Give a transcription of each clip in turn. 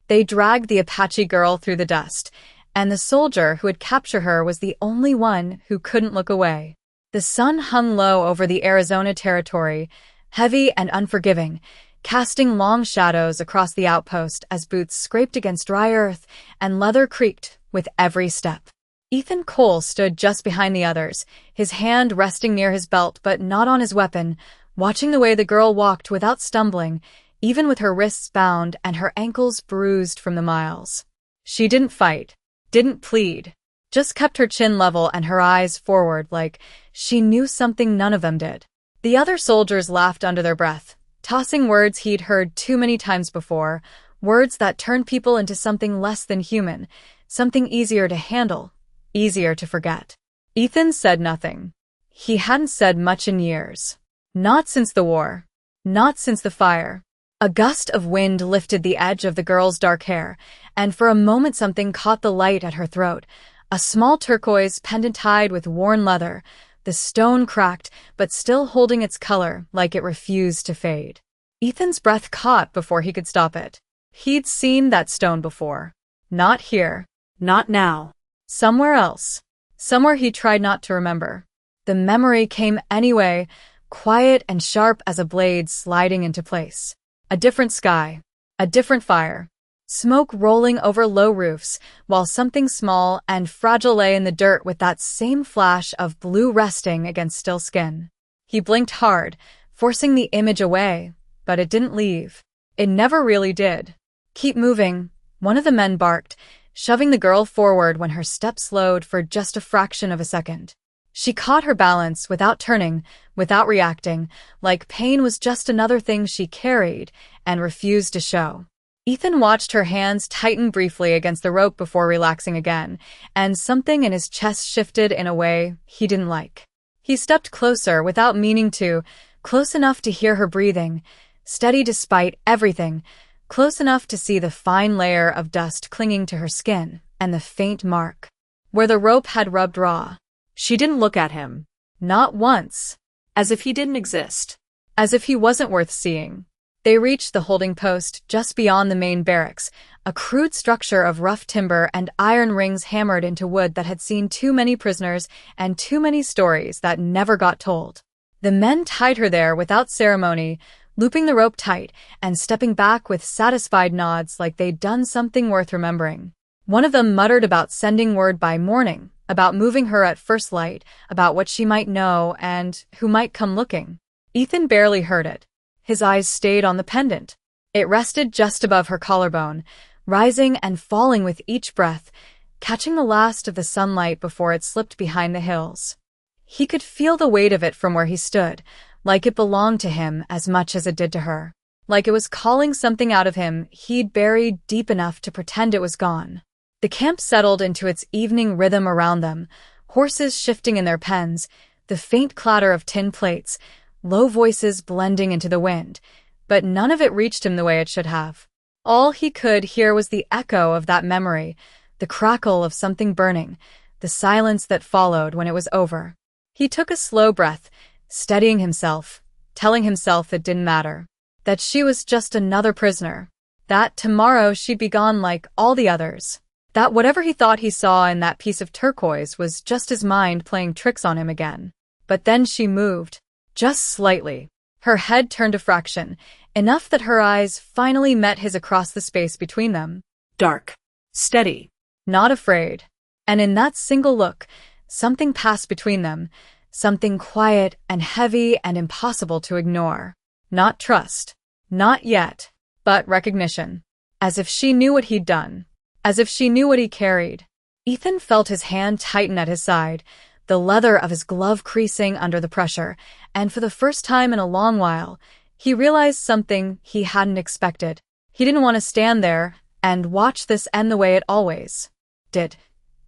They dragged the Apache girl through the dust, and the soldier who had captured her was the only one who couldn't look away. The sun hung low over the Arizona territory, heavy and unforgiving, casting long shadows across the outpost as boots scraped against dry earth and leather creaked with every step. Ethan Cole stood just behind the others, his hand resting near his belt but not on his weapon, watching the way the girl walked without stumbling, even with her wrists bound and her ankles bruised from the miles. She didn't fight, didn't plead, just kept her chin level and her eyes forward like she knew something none of them did. The other soldiers laughed under their breath, tossing words he'd heard too many times before, words that turned people into something less than human, something easier to handle, easier to forget. Ethan said nothing. He hadn't said much in years. Not since the war. Not since the fire. A gust of wind lifted the edge of the girl's dark hair, and for a moment something caught the light at her throat. A small turquoise pendant tied with worn leather, the stone cracked, but still holding its color like it refused to fade. Ethan's breath caught before he could stop it. He'd seen that stone before. Not here. Not now. Somewhere else. Somewhere he tried not to remember. The memory came anyway, quiet and sharp as a blade sliding into place. A different sky. A different fire. Smoke rolling over low roofs, while something small and fragile lay in the dirt with that same flash of blue resting against still skin. He blinked hard, forcing the image away, but it didn't leave. It never really did. Keep moving, one of the men barked, shoving the girl forward when her step slowed for just a fraction of a second. She caught her balance without turning, without reacting, like pain was just another thing she carried and refused to show. Ethan watched her hands tighten briefly against the rope before relaxing again, and something in his chest shifted in a way he didn't like. He stepped closer without meaning to, close enough to hear her breathing, steady despite everything, close enough to see the fine layer of dust clinging to her skin and the faint mark where the rope had rubbed raw. She didn't look at him. Not once. As if he didn't exist. As if he wasn't worth seeing. They reached the holding post just beyond the main barracks, a crude structure of rough timber and iron rings hammered into wood that had seen too many prisoners and too many stories that never got told. The men tied her there without ceremony, looping the rope tight and stepping back with satisfied nods like they'd done something worth remembering. One of them muttered about sending word by morning, about moving her at first light, about what she might know and who might come looking. Ethan barely heard it. His eyes stayed on the pendant. It rested just above her collarbone, rising and falling with each breath, catching the last of the sunlight before it slipped behind the hills. He could feel the weight of it from where he stood, like it belonged to him as much as it did to her, like it was calling something out of him he'd buried deep enough to pretend it was gone. The camp settled into its evening rhythm around them, horses shifting in their pens, the faint clatter of tin plates, low voices blending into the wind, but none of it reached him the way it should have. All he could hear was the echo of that memory, the crackle of something burning, the silence that followed when it was over. He took a slow breath, steadying himself, telling himself it didn't matter, that she was just another prisoner, that tomorrow she'd be gone like all the others, that whatever he thought he saw in that piece of turquoise was just his mind playing tricks on him again. But then she moved. Just slightly. Her head turned a fraction, enough that her eyes finally met his across the space between them. Dark. Steady. Not afraid. And in that single look, something passed between them, something quiet and heavy and impossible to ignore. Not trust. Not yet. But recognition. As if she knew what he'd done. As if she knew what he carried. Ethan felt his hand tighten at his side, the leather of his glove creasing under the pressure, and for the first time in a long while, he realized something he hadn't expected. He didn't want to stand there and watch this end the way it always did.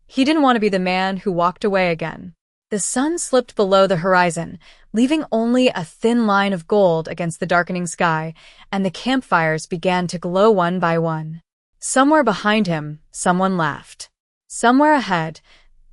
He didn't want to be the man who walked away again. The sun slipped below the horizon, leaving only a thin line of gold against the darkening sky, and the campfires began to glow one by one. Somewhere behind him, someone laughed. Somewhere ahead,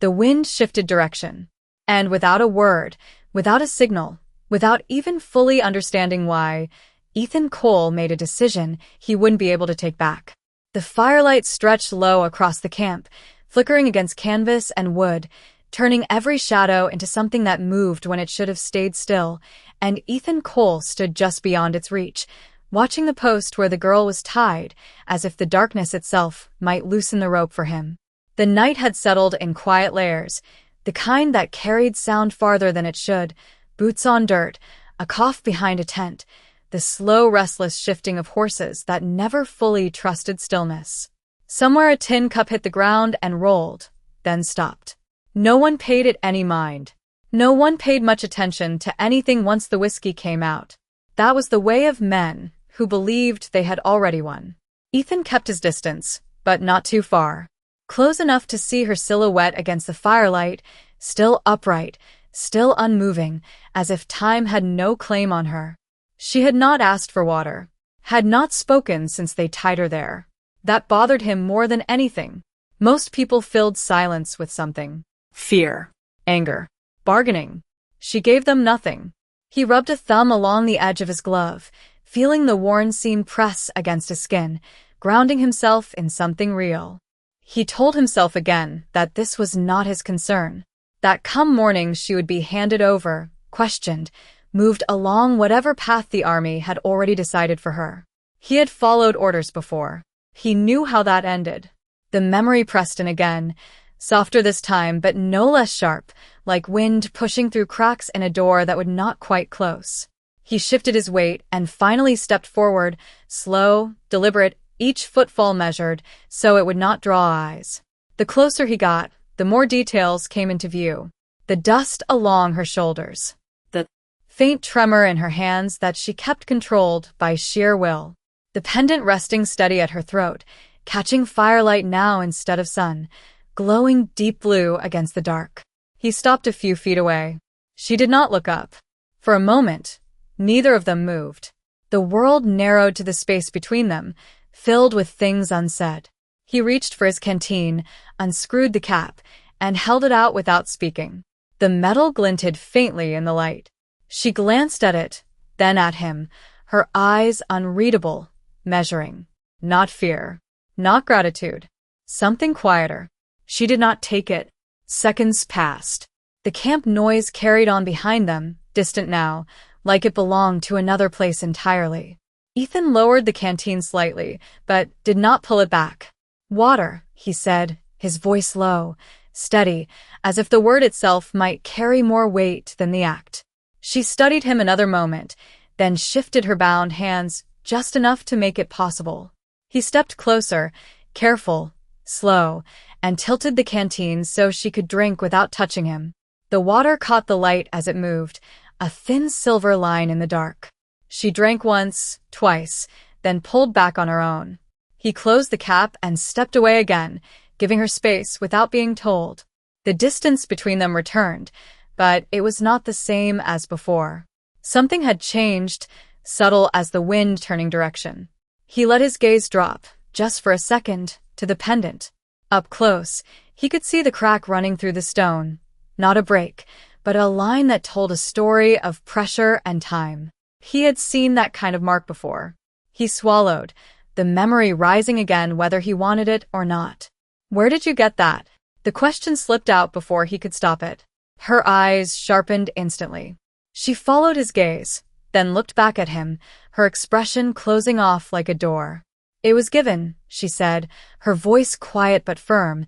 the wind shifted direction. And without a word, without a signal, without even fully understanding why, Ethan Cole made a decision he wouldn't be able to take back. The firelight stretched low across the camp, flickering against canvas and wood, turning every shadow into something that moved when it should have stayed still, and Ethan Cole stood just beyond its reach, watching the post where the girl was tied, as if the darkness itself might loosen the rope for him. The night had settled in quiet layers, the kind that carried sound farther than it should, boots on dirt, a cough behind a tent, the slow, restless shifting of horses that never fully trusted stillness. Somewhere a tin cup hit the ground and rolled, then stopped. No one paid it any mind. No one paid much attention to anything once the whiskey came out. That was the way of men who believed they had already won. Ethan kept his distance, but not too far. Close enough to see her silhouette against the firelight, still upright, still unmoving, as if time had no claim on her. She had not asked for water, had not spoken since they tied her there. That bothered him more than anything. Most people filled silence with something. Fear, anger, bargaining. She gave them nothing. He rubbed a thumb along the edge of his glove, feeling the worn seam press against his skin, grounding himself in something real. He told himself again that this was not his concern, that come morning she would be handed over, questioned, moved along whatever path the army had already decided for her. He had followed orders before. He knew how that ended. The memory pressed in again, softer this time but no less sharp, like wind pushing through cracks in a door that would not quite close. He shifted his weight and finally stepped forward, slow, deliberate, each footfall measured so it would not draw eyes. The closer he got, the more details came into view. The dust along her shoulders. The faint tremor in her hands that she kept controlled by sheer will. The pendant resting steady at her throat, catching firelight now instead of sun, glowing deep blue against the dark. He stopped a few feet away. She did not look up. For a moment, neither of them moved. The world narrowed to the space between them, filled with things unsaid. He reached for his canteen, unscrewed the cap, and held it out without speaking. The metal glinted faintly in the light. She glanced at it, then at him, her eyes unreadable, measuring. Not fear. Not gratitude. Something quieter. She did not take it. Seconds passed. The camp noise carried on behind them, distant now, like it belonged to another place entirely. Ethan lowered the canteen slightly, but did not pull it back. "Water," he said, his voice low, steady, as if the word itself might carry more weight than the act. She studied him another moment, then shifted her bound hands just enough to make it possible. He stepped closer, careful, slow, and tilted the canteen so she could drink without touching him. The water caught the light as it moved, a thin silver line in the dark. She drank once, twice, then pulled back on her own. He closed the cap and stepped away again, giving her space without being told. The distance between them returned, but it was not the same as before. Something had changed, subtle as the wind turning direction. He let his gaze drop, just for a second, to the pendant. Up close, he could see the crack running through the stone. Not a break, but a line that told a story of pressure and time. He had seen that kind of mark before. He swallowed, the memory rising again whether he wanted it or not. "Where did you get that?" The question slipped out before he could stop it. Her eyes sharpened instantly. She followed his gaze, then looked back at him, her expression closing off like a door. "It was given," she said, her voice quiet but firm,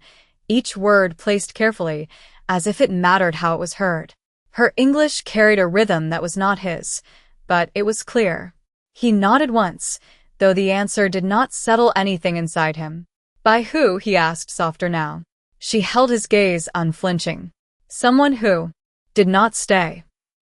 each word placed carefully, as if it mattered how it was heard. Her English carried a rhythm that was not his, but it was clear. He nodded once, though the answer did not settle anything inside him. "By who?" he asked, softer now. She held his gaze unflinching. "Someone who did not stay."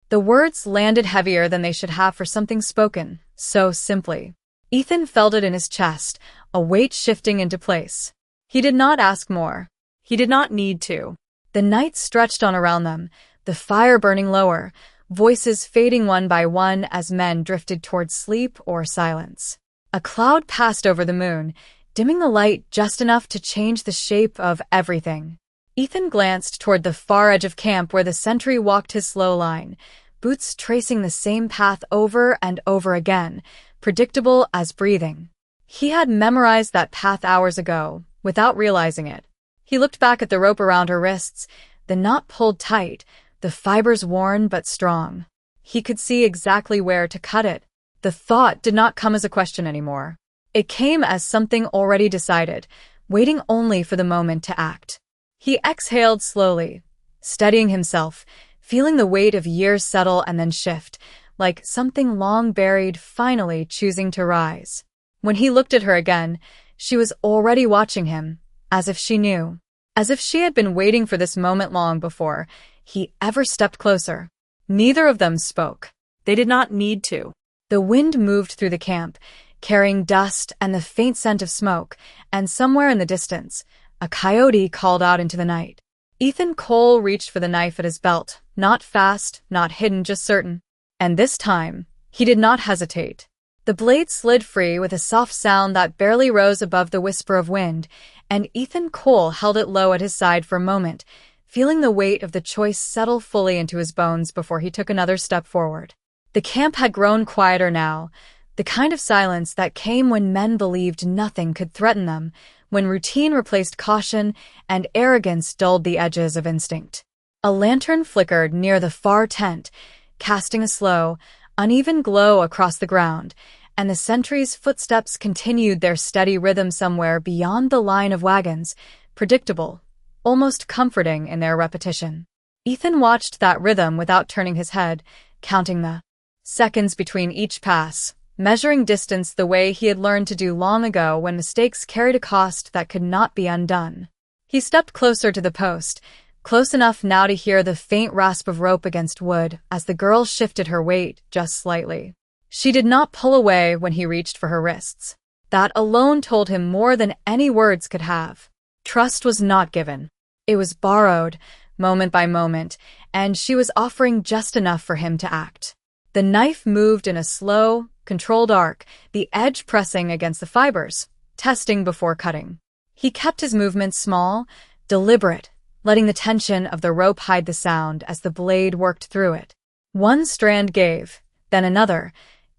The words landed heavier than they should have for something spoken, so simply. Ethan felt it in his chest, a weight shifting into place. He did not ask more. He did not need to. The night stretched on around them, the fire burning lower, voices fading one by one as men drifted toward sleep or silence. A cloud passed over the moon, dimming the light just enough to change the shape of everything. Ethan glanced toward the far edge of camp where the sentry walked his slow line, boots tracing the same path over and over again, predictable as breathing. He had memorized that path hours ago, without realizing it. He looked back at the rope around her wrists, the knot pulled tight, the fibers worn but strong. He could see exactly where to cut it. The thought did not come as a question anymore. It came as something already decided, waiting only for the moment to act. He exhaled slowly, steadying himself, feeling the weight of years settle and then shift, like something long buried finally choosing to rise. When he looked at her again, she was already watching him, as if she knew. As if she had been waiting for this moment long before he ever stepped closer. Neither of them spoke. They did not need to. The wind moved through the camp, carrying dust and the faint scent of smoke, and somewhere in the distance, a coyote called out into the night. Ethan Cole reached for the knife at his belt, not fast, not hidden, just certain. And this time, he did not hesitate. The blade slid free with a soft sound that barely rose above the whisper of wind, and Ethan Cole held it low at his side for a moment, feeling the weight of the choice settle fully into his bones before he took another step forward. The camp had grown quieter now, the kind of silence that came when men believed nothing could threaten them, when routine replaced caution and arrogance dulled the edges of instinct. A lantern flickered near the far tent, casting a slow, uneven glow across the ground, and the sentry's footsteps continued their steady rhythm somewhere beyond the line of wagons, predictable, almost comforting in their repetition. Ethan watched that rhythm without turning his head, counting the seconds between each pass, measuring distance the way he had learned to do long ago when mistakes carried a cost that could not be undone. He stepped closer to the post, close enough now to hear the faint rasp of rope against wood as the girl shifted her weight just slightly. She did not pull away when he reached for her wrists. That alone told him more than any words could have. Trust was not given. It was borrowed, moment by moment, and she was offering just enough for him to act. The knife moved in a slow, controlled arc, the edge pressing against the fibers, testing before cutting. He kept his movements small, deliberate, letting the tension of the rope hide the sound as the blade worked through it. One strand gave, then another,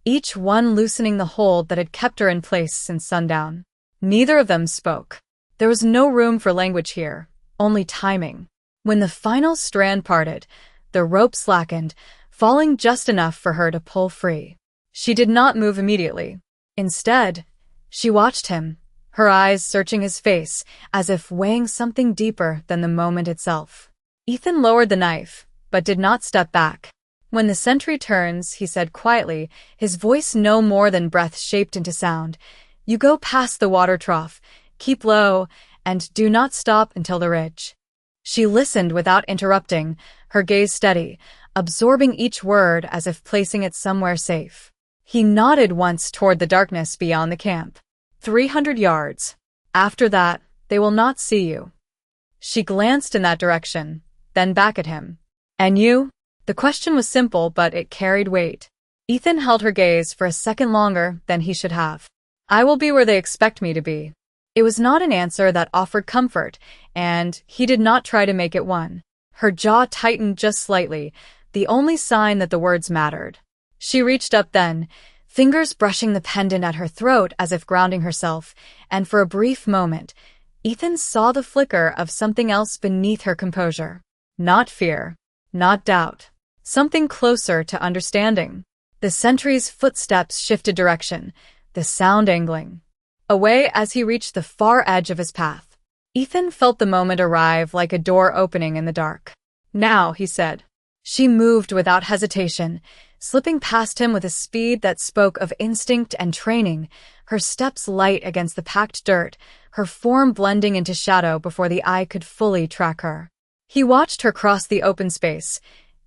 each one loosening the hold that had kept her in place since sundown. Neither of them spoke. There was no room for language here, only timing. When the final strand parted, the rope slackened, falling just enough for her to pull free. She did not move immediately. Instead, she watched him, her eyes searching his face, as if weighing something deeper than the moment itself. Ethan lowered the knife, but did not step back. When the sentry turns, he said quietly, his voice no more than breath shaped into sound, "You go past the water trough, keep low, and do not stop until the ridge." She listened without interrupting, her gaze steady, absorbing each word as if placing it somewhere safe. He nodded once toward the darkness beyond the camp. 300 yards. After that, they will not see you. She glanced in that direction, then back at him. And you? The question was simple, but it carried weight. Ethan held her gaze for a second longer than he should have. I will be where they expect me to be. It was not an answer that offered comfort, and he did not try to make it one. Her jaw tightened just slightly, the only sign that the words mattered. She reached up then, fingers brushing the pendant at her throat as if grounding herself, and for a brief moment, Ethan saw the flicker of something else beneath her composure. Not fear, not doubt, something closer to understanding. The sentry's footsteps shifted direction, the sound angling away as he reached the far edge of his path. Ethan felt the moment arrive like a door opening in the dark. Now, he said. She moved without hesitation, slipping past him with a speed that spoke of instinct and training, her steps light against the packed dirt, her form blending into shadow before the eye could fully track her. He watched her cross the open space,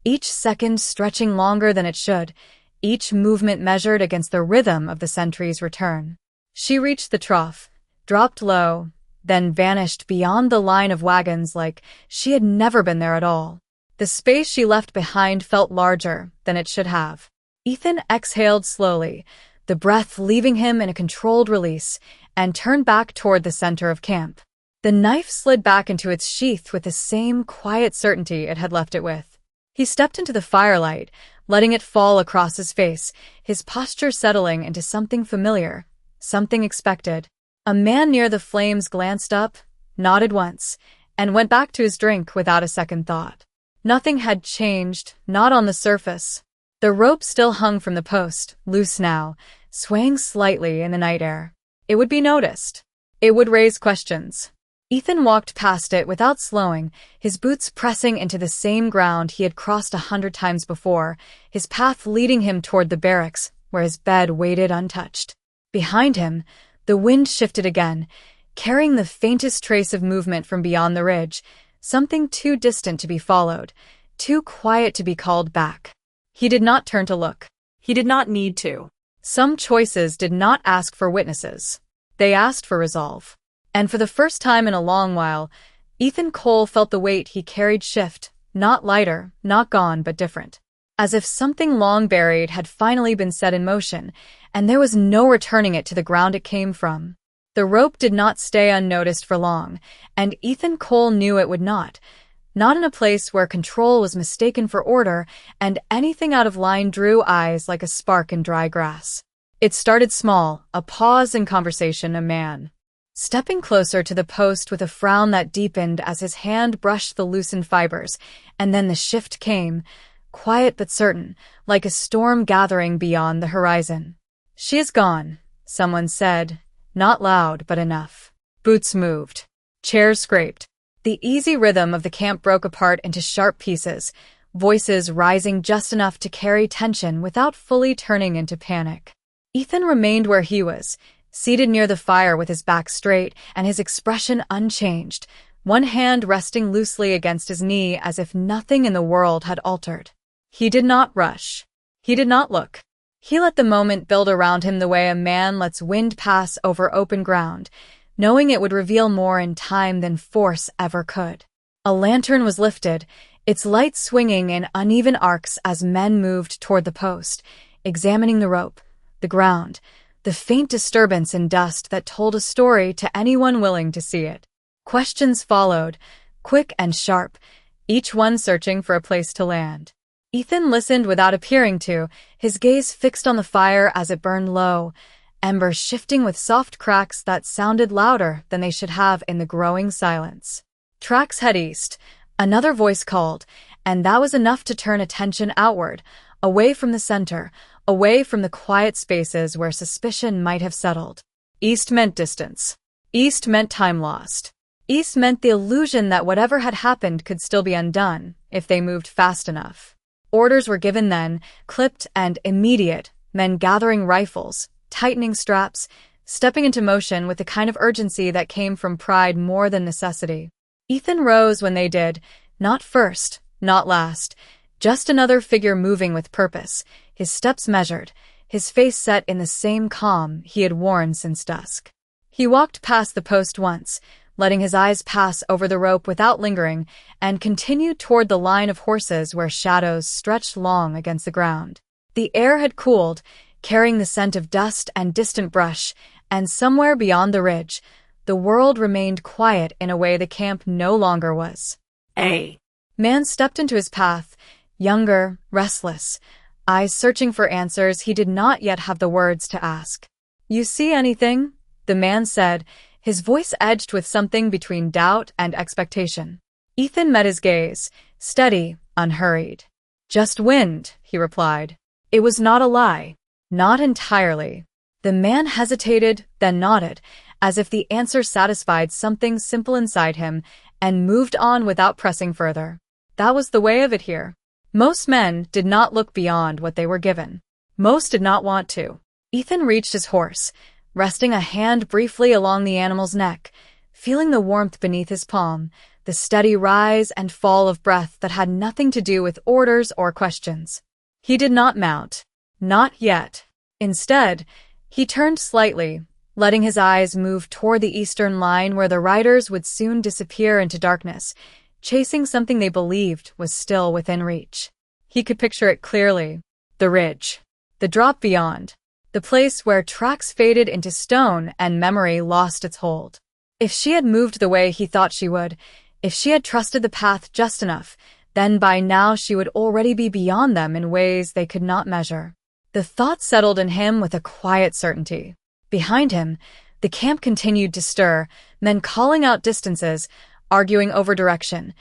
each second stretching longer than it should, each movement measured against the rhythm of the sentry's return. She reached the trough, dropped low, then vanished beyond the line of wagons like she had never been there at all. The space she left behind felt larger than it should have. Ethan exhaled slowly, the breath leaving him in a controlled release, and turned back toward the center of camp. The knife slid back into its sheath with the same quiet certainty it had left it with. He stepped into the firelight, letting it fall across his face, his posture settling into something familiar, something expected. A man near the flames glanced up, nodded once, and went back to his drink without a second thought. Nothing had changed, not on the surface. The rope still hung from the post, loose now, swaying slightly in the night air. It would be noticed. It would raise questions. Ethan walked past it without slowing, his boots pressing into the same ground he had crossed 100 times before, his path leading him toward the barracks, where his bed waited untouched. Behind him, the wind shifted again, carrying the faintest trace of movement from beyond the ridge, something too distant to be followed, too quiet to be called back. He did not turn to look. He did not need to. Some choices did not ask for witnesses. They asked for resolve. And for the first time in a long while, Ethan Cole felt the weight he carried shift, not lighter, not gone, but different. As if something long buried had finally been set in motion, and there was no returning it to the ground it came from. The rope did not stay unnoticed for long, and Ethan Cole knew it would not. Not in a place where control was mistaken for order, and anything out of line drew eyes like a spark in dry grass. It started small, a pause in conversation, a man stepping closer to the post with a frown that deepened as his hand brushed the loosened fibers, and then the shift came, quiet but certain, like a storm gathering beyond the horizon. "She is gone," someone said, not loud but enough. Boots moved. Chairs scraped. The easy rhythm of the camp broke apart into sharp pieces, voices rising just enough to carry tension without fully turning into panic. Ethan remained where he was, seated near the fire with his back straight and his expression unchanged, one hand resting loosely against his knee as if nothing in the world had altered. He did not rush. He did not look. He let the moment build around him the way a man lets wind pass over open ground, knowing it would reveal more in time than force ever could. A lantern was lifted, its light swinging in uneven arcs as men moved toward the post, examining the rope, the ground, the faint disturbance in dust that told a story to anyone willing to see it. Questions followed, quick and sharp, each one searching for a place to land. Ethan listened without appearing to, his gaze fixed on the fire as it burned low, embers shifting with soft cracks that sounded louder than they should have in the growing silence. "Tracks head east," another voice called, and that was enough to turn attention outward, away from the center, away from the quiet spaces where suspicion might have settled. East meant distance. East meant time lost. East meant the illusion that whatever had happened could still be undone, if they moved fast enough. Orders were given then, clipped and immediate, men gathering rifles, tightening straps, stepping into motion with the kind of urgency that came from pride more than necessity. Ethan rose when they did, not first, not last, just another figure moving with purpose, his steps measured, his face set in the same calm he had worn since dusk. He walked past the post once, letting his eyes pass over the rope without lingering, and continued toward the line of horses where shadows stretched long against the ground. The air had cooled, carrying the scent of dust and distant brush, and somewhere beyond the ridge, the world remained quiet in a way the camp no longer was. A man stepped into his path, younger, restless, eyes searching for answers he did not yet have the words to ask. "You see anything?" the man said, his voice edged with something between doubt and expectation. Ethan met his gaze, steady, unhurried. "Just wind," he replied. It was not a lie. Not entirely. The man hesitated, then nodded, as if the answer satisfied something simple inside him, and moved on without pressing further. That was the way of it here. Most men did not look beyond what they were given. Most did not want to. Ethan reached his horse, resting a hand briefly along the animal's neck, feeling the warmth beneath his palm, the steady rise and fall of breath that had nothing to do with orders or questions. He did not mount. Not yet. Instead, he turned slightly, letting his eyes move toward the eastern line where the riders would soon disappear into darkness, chasing something they believed was still within reach. He could picture it clearly. The ridge. The drop beyond. The place where tracks faded into stone and memory lost its hold. If she had moved the way he thought she would, if she had trusted the path just enough, then by now she would already be beyond them in ways they could not measure. The thought settled in him with a quiet certainty. Behind him, the camp continued to stir, men calling out distances, arguing over direction,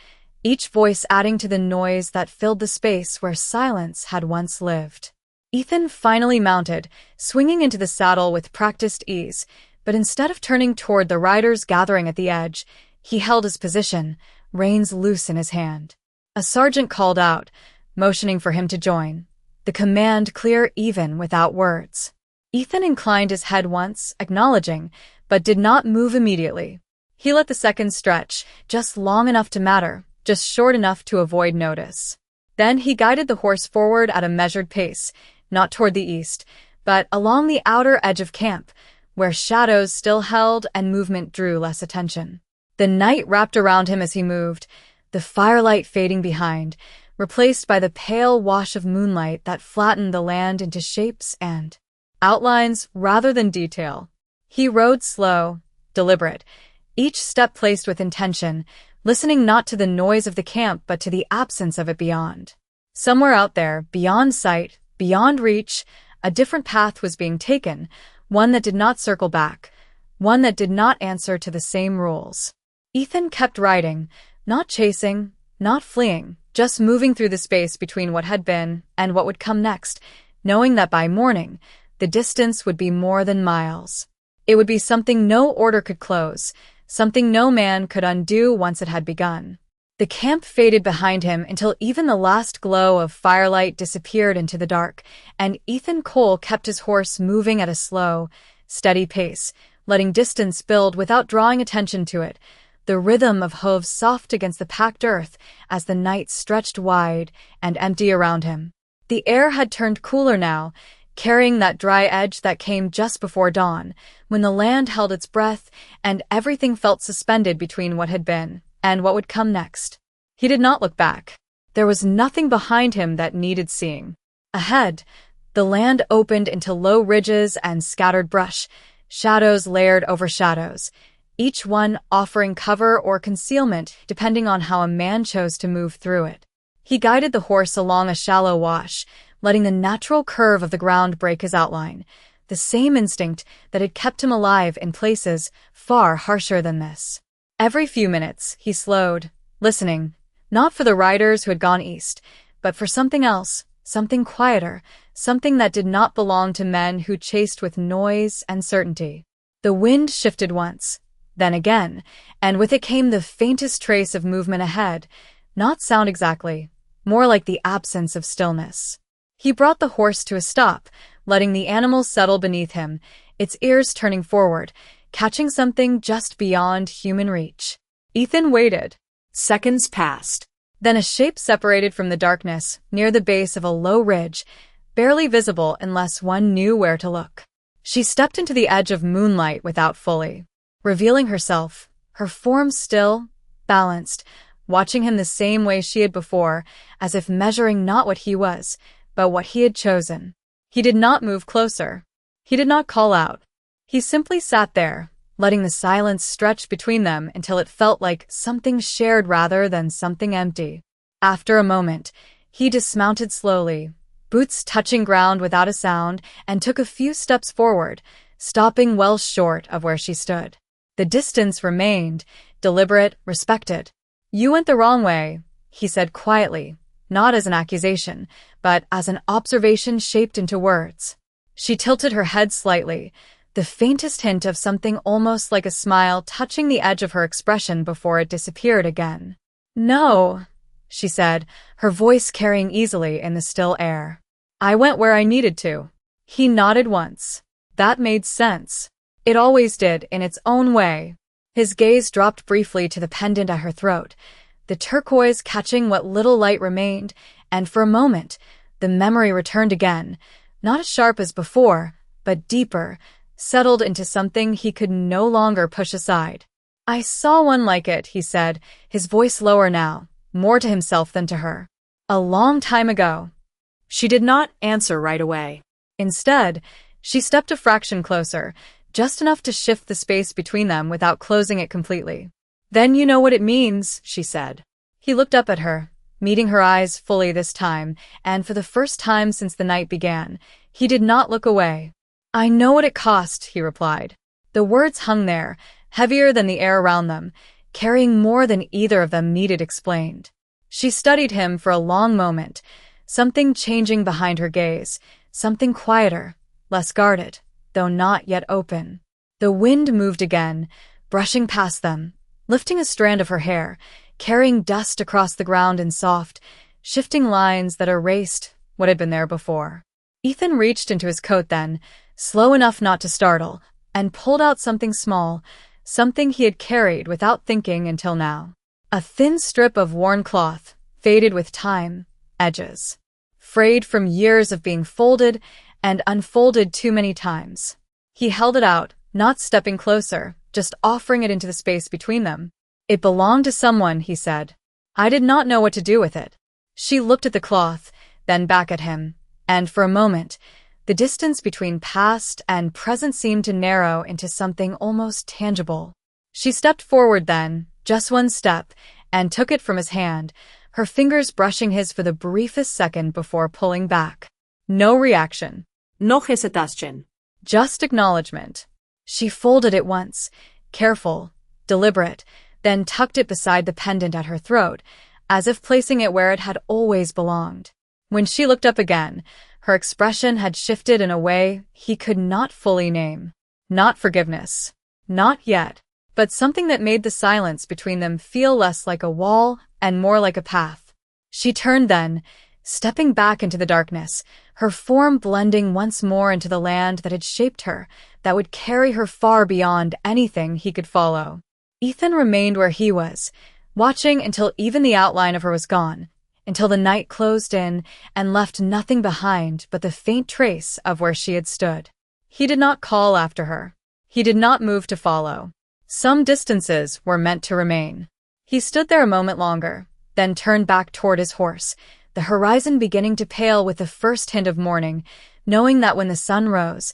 each voice adding to the noise that filled the space where silence had once lived. Ethan finally mounted, swinging into the saddle with practiced ease, but instead of turning toward the riders gathering at the edge, he held his position, reins loose in his hand. A sergeant called out, motioning for him to join, the command clear even without words. Ethan inclined his head once, acknowledging, but did not move immediately. He let the seconds stretch, just long enough to matter, just short enough to avoid notice. Then he guided the horse forward at a measured pace, not toward the east, but along the outer edge of camp, where shadows still held and movement drew less attention. The night wrapped around him as he moved, the firelight fading behind, replaced by the pale wash of moonlight that flattened the land into shapes and outlines rather than detail. He rode slow, deliberate, each step placed with intention, listening not to the noise of the camp but to the absence of it beyond. Somewhere out there, beyond sight, beyond reach, a different path was being taken, one that did not circle back, one that did not answer to the same rules. Ethan kept riding, not chasing, not fleeing, just moving through the space between what had been and what would come next, knowing that by morning, the distance would be more than miles. It would be something no order could close, something no man could undo once it had begun. The camp faded behind him until even the last glow of firelight disappeared into the dark, and Ethan Cole kept his horse moving at a slow, steady pace, letting distance build without drawing attention to it, the rhythm of hooves soft against the packed earth as the night stretched wide and empty around him. The air had turned cooler now, carrying that dry edge that came just before dawn, when the land held its breath and everything felt suspended between what had been and what would come next. He did not look back. There was nothing behind him that needed seeing. Ahead, the land opened into low ridges and scattered brush, shadows layered over shadows, each one offering cover or concealment depending on how a man chose to move through it. He guided the horse along a shallow wash, letting the natural curve of the ground break his outline, the same instinct that had kept him alive in places far harsher than this. Every few minutes, he slowed, listening, not for the riders who had gone east, but for something else, something quieter, something that did not belong to men who chased with noise and certainty. The wind shifted once, then again, and with it came the faintest trace of movement ahead, not sound exactly, more like the absence of stillness. He brought the horse to a stop, letting the animal settle beneath him, its ears turning forward, catching something just beyond human reach. Ethan waited. Seconds passed. Then a shape separated from the darkness, near the base of a low ridge, barely visible unless one knew where to look. She stepped into the edge of moonlight without fully revealing herself, her form still, balanced, watching him the same way she had before, as if measuring not what he was, but what he had chosen. He did not move closer. He did not call out. He simply sat there, letting the silence stretch between them until it felt like something shared rather than something empty. After a moment, he dismounted slowly, boots touching ground without a sound, and took a few steps forward, stopping well short of where she stood. The distance remained, deliberate, respected. "You went the wrong way," he said quietly, not as an accusation, but as an observation shaped into words. She tilted her head slightly, the faintest hint of something almost like a smile touching the edge of her expression before it disappeared again. "No," she said, her voice carrying easily in the still air. "I went where I needed to." He nodded once. That made sense. It always did, in its own way. His gaze dropped briefly to the pendant at her throat, the turquoise catching what little light remained, and for a moment, the memory returned again, not as sharp as before, but deeper, settled into something he could no longer push aside. "I saw one like it," he said, his voice lower now, more to himself than to her. "A long time ago." She did not answer right away. Instead, she stepped a fraction closer, just enough to shift the space between them without closing it completely. "Then you know what it means," she said. He looked up at her, meeting her eyes fully this time, and for the first time since the night began, he did not look away. I know what it cost, he replied. The words hung there, heavier than the air around them, carrying more than either of them needed explained. She studied him for a long moment, something changing behind her gaze, something quieter, less guarded, though not yet open. The wind moved again, brushing past them, lifting a strand of her hair, carrying dust across the ground in soft, shifting lines that erased what had been there before. Ethan reached into his coat then, slow enough not to startle, and pulled out something small, something he had carried without thinking until now. A thin strip of worn cloth, faded with time, edges. Frayed from years of being folded and unfolded too many times. He held it out, not stepping closer, just offering it into the space between them. It belonged to someone, he said. I did not know what to do with it. She looked at the cloth, then back at him, and for a moment, the distance between past and present seemed to narrow into something almost tangible. She stepped forward then, just one step, and took it from his hand, her fingers brushing his for the briefest second before pulling back. No reaction. No hesitation. Just acknowledgement. She folded it once, careful, deliberate, then tucked it beside the pendant at her throat, as if placing it where it had always belonged. When she looked up again, her expression had shifted in a way he could not fully name. Not forgiveness. Not yet. But something that made the silence between them feel less like a wall and more like a path. She turned then, stepping back into the darkness, her form blending once more into the land that had shaped her, that would carry her far beyond anything he could follow. Ethan remained where he was, watching until even the outline of her was gone, until the night closed in and left nothing behind but the faint trace of where she had stood. He did not call after her. He did not move to follow. Some distances were meant to remain. He stood there a moment longer, then turned back toward his horse, the horizon beginning to pale with the first hint of morning, knowing that when the sun rose,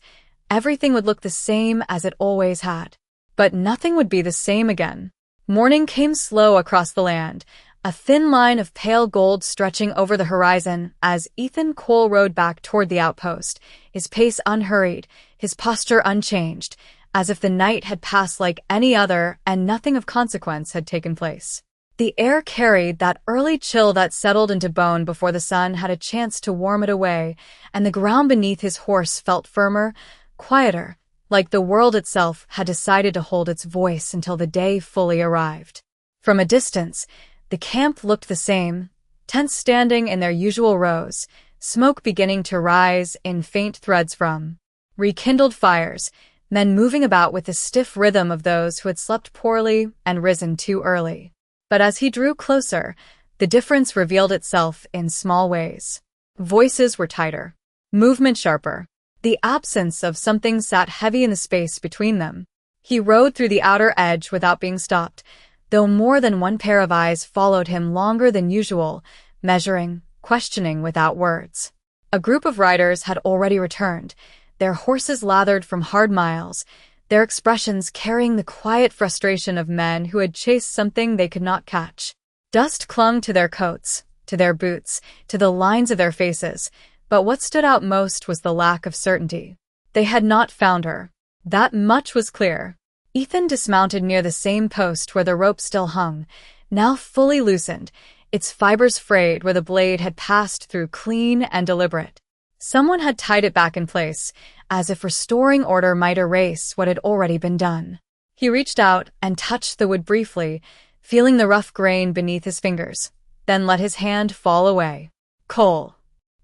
everything would look the same as it always had. But nothing would be the same again. Morning came slow across the land, a thin line of pale gold stretching over the horizon as Ethan Cole rode back toward the outpost, his pace unhurried, his posture unchanged, as if the night had passed like any other and nothing of consequence had taken place. The air carried that early chill that settled into bone before the sun had a chance to warm it away, and the ground beneath his horse felt firmer, quieter, like the world itself had decided to hold its voice until the day fully arrived. From a distance, the camp looked the same, tents standing in their usual rows, smoke beginning to rise in faint threads from rekindled fires, men moving about with the stiff rhythm of those who had slept poorly and risen too early. But as he drew closer, the difference revealed itself in small ways. Voices were tighter, movement sharper. The absence of something sat heavy in the space between them. He rode through the outer edge without being stopped, though more than one pair of eyes followed him longer than usual, measuring, questioning without words. A group of riders had already returned, their horses lathered from hard miles, their expressions carrying the quiet frustration of men who had chased something they could not catch. Dust clung to their coats, to their boots, to the lines of their faces, but what stood out most was the lack of certainty. They had not found her. That much was clear. Ethan dismounted near the same post where the rope still hung, now fully loosened, its fibers frayed where the blade had passed through clean and deliberate. Someone had tied it back in place, as if restoring order might erase what had already been done. He reached out and touched the wood briefly, feeling the rough grain beneath his fingers, then let his hand fall away. Cole.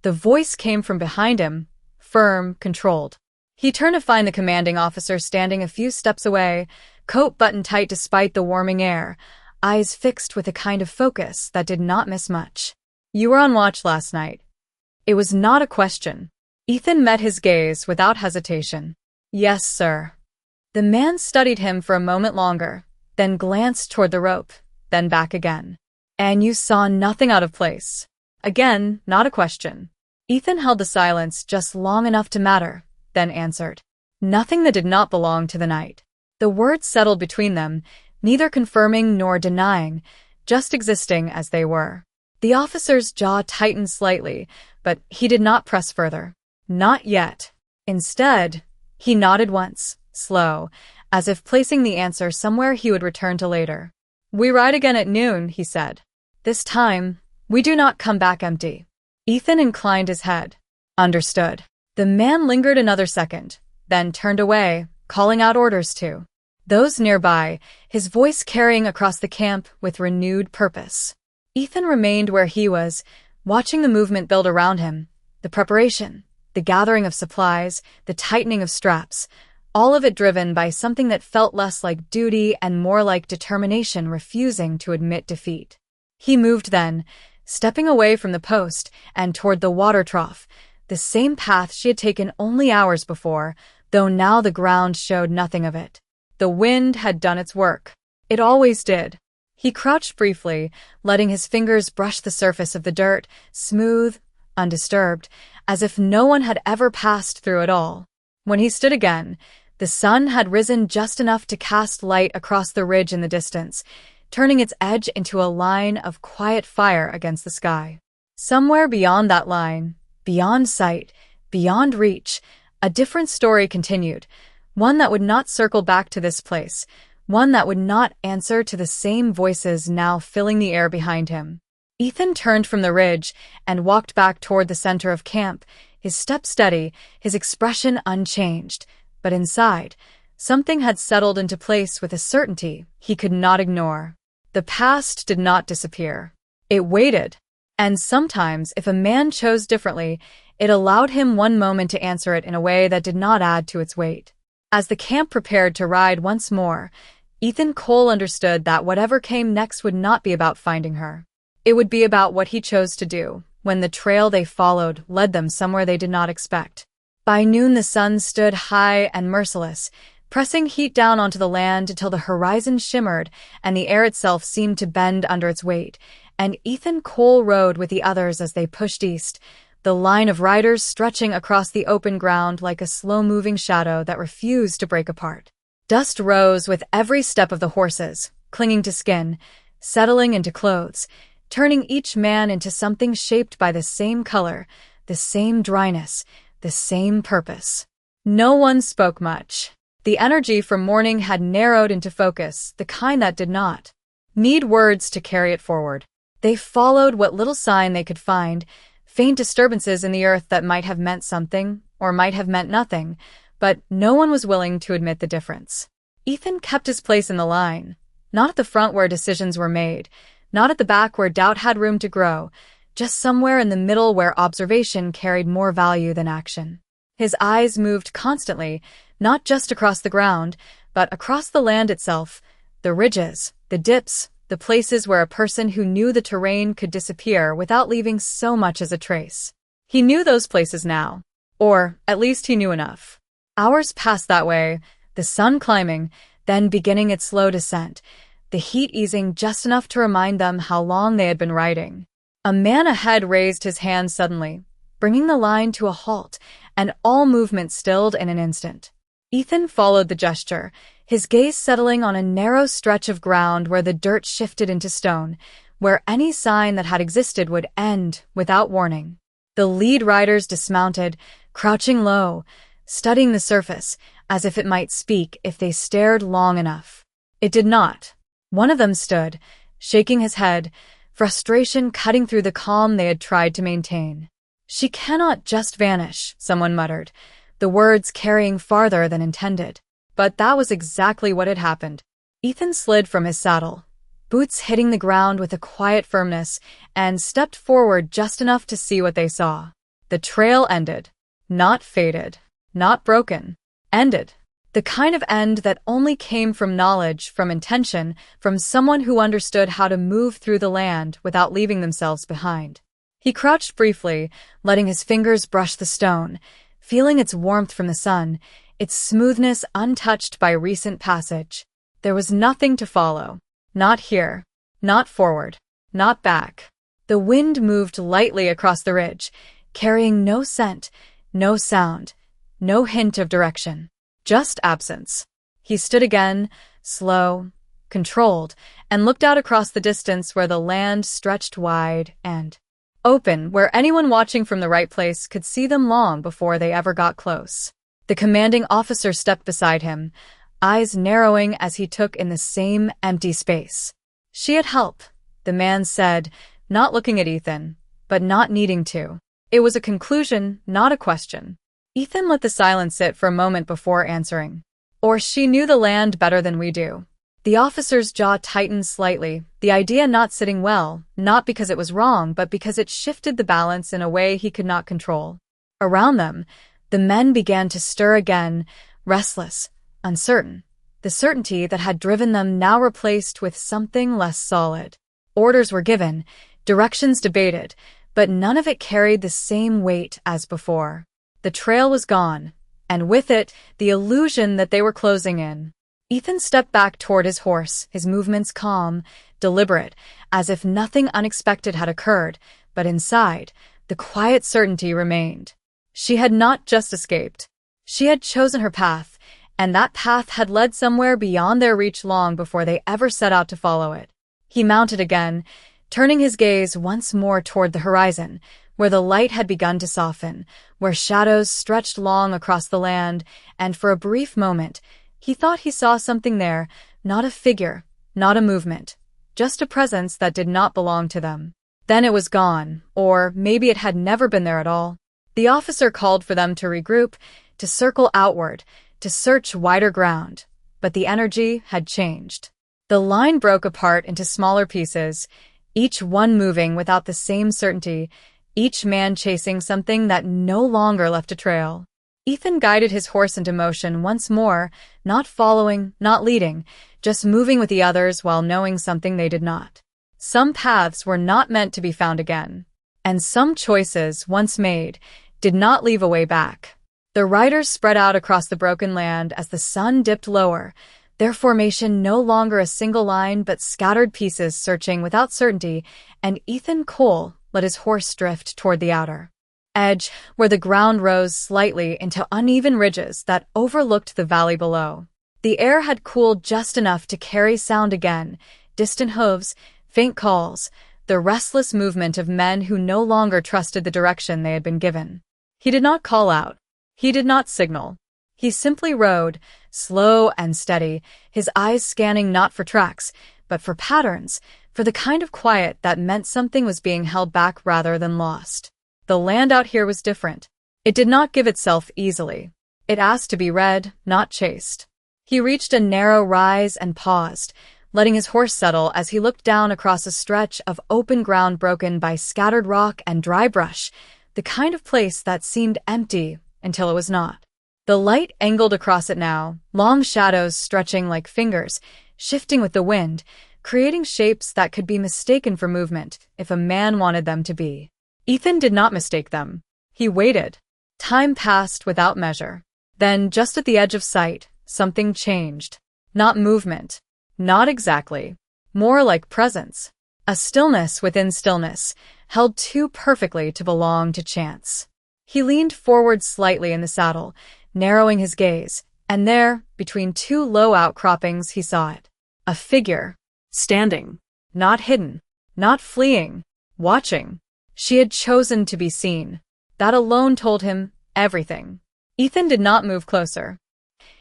The voice came from behind him, firm, controlled. He turned to find the commanding officer standing a few steps away, coat buttoned tight despite the warming air, eyes fixed with a kind of focus that did not miss much. You were on watch last night. It was not a question. Ethan met his gaze without hesitation. Yes, sir. The man studied him for a moment longer, then glanced toward the rope, then back again. And you saw nothing out of place. Again, not a question. Ethan held the silence just long enough to matter, then answered. Nothing that did not belong to the night. The words settled between them, neither confirming nor denying, just existing as they were. The officer's jaw tightened slightly, but he did not press further. Not yet. Instead, He nodded once, slow, as if placing the answer somewhere he would return to later. "We ride again at noon," he said. "This time, we do not come back empty." Ethan inclined his head. "Understood." The man lingered another second, then turned away, calling out orders to those nearby, his voice carrying across the camp with renewed purpose. Ethan remained where he was, watching the movement build around him, the preparation, the gathering of supplies, the tightening of straps, all of it driven by something that felt less like duty and more like determination refusing to admit defeat. He moved then, stepping away from the post and toward the water trough, the same path she had taken only hours before, though now the ground showed nothing of it. The wind had done its work. It always did. He crouched briefly, letting his fingers brush the surface of the dirt, smooth, undisturbed, as if no one had ever passed through it all. When he stood again, the sun had risen just enough to cast light across the ridge in the distance, turning its edge into a line of quiet fire against the sky. Somewhere beyond that line, beyond sight, beyond reach, a different story continued, one that would not circle back to this place, one that would not answer to the same voices now filling the air behind him. Ethan turned from the ridge and walked back toward the center of camp, his step steady, his expression unchanged, but inside, something had settled into place with a certainty he could not ignore. The past did not disappear. It waited. And sometimes, if a man chose differently, it allowed him one moment to answer it in a way that did not add to its weight. As the camp prepared to ride once more, Ethan Cole understood that whatever came next would not be about finding her. It would be about what he chose to do, when the trail they followed led them somewhere they did not expect. By noon the sun stood high and merciless, pressing heat down onto the land until the horizon shimmered and the air itself seemed to bend under its weight, and Ethan Cole rode with the others as they pushed east, the line of riders stretching across the open ground like a slow-moving shadow that refused to break apart. Dust rose with every step of the horses, clinging to skin, settling into clothes, turning each man into something shaped by the same color, the same dryness, the same purpose. No one spoke much. The energy from morning had narrowed into focus, the kind that did not need words to carry it forward. They followed what little sign they could find, faint disturbances in the earth that might have meant something, or might have meant nothing, but no one was willing to admit the difference. Ethan kept his place in the line, not at the front where decisions were made, not at the back where doubt had room to grow, just somewhere in the middle where observation carried more value than action. His eyes moved constantly, not just across the ground, but across the land itself, the ridges, the dips, the places where a person who knew the terrain could disappear without leaving so much as a trace. He knew those places now, or at least he knew enough. Hours passed that way, the sun climbing, then beginning its slow descent, the heat easing just enough to remind them how long they had been riding. A man ahead raised his hand suddenly, bringing the line to a halt, and all movement stilled in an instant. Ethan followed the gesture, his gaze settling on a narrow stretch of ground where the dirt shifted into stone, where any sign that had existed would end without warning. The lead riders dismounted, crouching low, studying the surface, as if it might speak if they stared long enough. It did not. One of them stood, shaking his head, frustration cutting through the calm they had tried to maintain. "She cannot just vanish," someone muttered, the words carrying farther than intended. But that was exactly what had happened. Ethan slid from his saddle, boots hitting the ground with a quiet firmness, and stepped forward just enough to see what they saw. The trail ended. Not faded. Not broken. Ended. The kind of end that only came from knowledge, from intention, from someone who understood how to move through the land without leaving themselves behind. He crouched briefly, letting his fingers brush the stone, feeling its warmth from the sun, its smoothness untouched by recent passage. There was nothing to follow. Not here. Not forward. Not back. The wind moved lightly across the ridge, carrying no scent, no sound, no hint of direction. Just absence. He stood again, slow, controlled, and looked out across the distance where the land stretched wide and open, where anyone watching from the right place could see them long before they ever got close. The commanding officer stepped beside him, eyes narrowing as he took in the same empty space. "She had help," the man said, not looking at Ethan, but not needing to. It was a conclusion, not a question. Ethan let the silence sit for a moment before answering. "Or she knew the land better than we do." The officer's jaw tightened slightly, the idea not sitting well, not because it was wrong, but because it shifted the balance in a way he could not control. Around them, the men began to stir again, restless, uncertain, the certainty that had driven them now replaced with something less solid. Orders were given, directions debated, but none of it carried the same weight as before. The trail was gone, and with it, the illusion that they were closing in. Ethan stepped back toward his horse, his movements calm, deliberate, as if nothing unexpected had occurred, but inside, the quiet certainty remained. She had not just escaped. She had chosen her path, and that path had led somewhere beyond their reach long before they ever set out to follow it. He mounted again, turning his gaze once more toward the horizon, where the light had begun to soften, where shadows stretched long across the land, and for a brief moment, he thought he saw something there, not a figure, not a movement, just a presence that did not belong to them. Then it was gone, or maybe it had never been there at all. The officer called for them to regroup, to circle outward, to search wider ground, but the energy had changed. The line broke apart into smaller pieces, each one moving without the same certainty, each man chasing something that no longer left a trail. Ethan guided his horse into motion once more, not following, not leading, just moving with the others while knowing something they did not. Some paths were not meant to be found again, and some choices, once made, did not leave a way back. The riders spread out across the broken land as the sun dipped lower, their formation no longer a single line but scattered pieces searching without certainty, and Ethan Cole let his horse drift toward the outer edge, where the ground rose slightly into uneven ridges that overlooked the valley below. The air had cooled just enough to carry sound again, distant hooves, faint calls, the restless movement of men who no longer trusted the direction they had been given. He did not call out. He did not signal. He simply rode, slow and steady, his eyes scanning not for tracks, but for patterns, for the kind of quiet that meant something was being held back rather than lost. The land out here was different. It did not give itself easily. It asked to be read, not chased. He reached a narrow rise and paused, letting his horse settle as he looked down across a stretch of open ground broken by scattered rock and dry brush, the kind of place that seemed empty until it was not. The light angled across it now, long shadows stretching like fingers, shifting with the wind, creating shapes that could be mistaken for movement if a man wanted them to be. Ethan did not mistake them. He waited. Time passed without measure. Then, just at the edge of sight, something changed. Not movement. Not exactly. More like presence. A stillness within stillness, held too perfectly to belong to chance. He leaned forward slightly in the saddle, narrowing his gaze, and there, between two low outcroppings, he saw it. A figure. Standing. Not hidden. Not fleeing. Watching. She had chosen to be seen. That alone told him everything. Ethan did not move closer.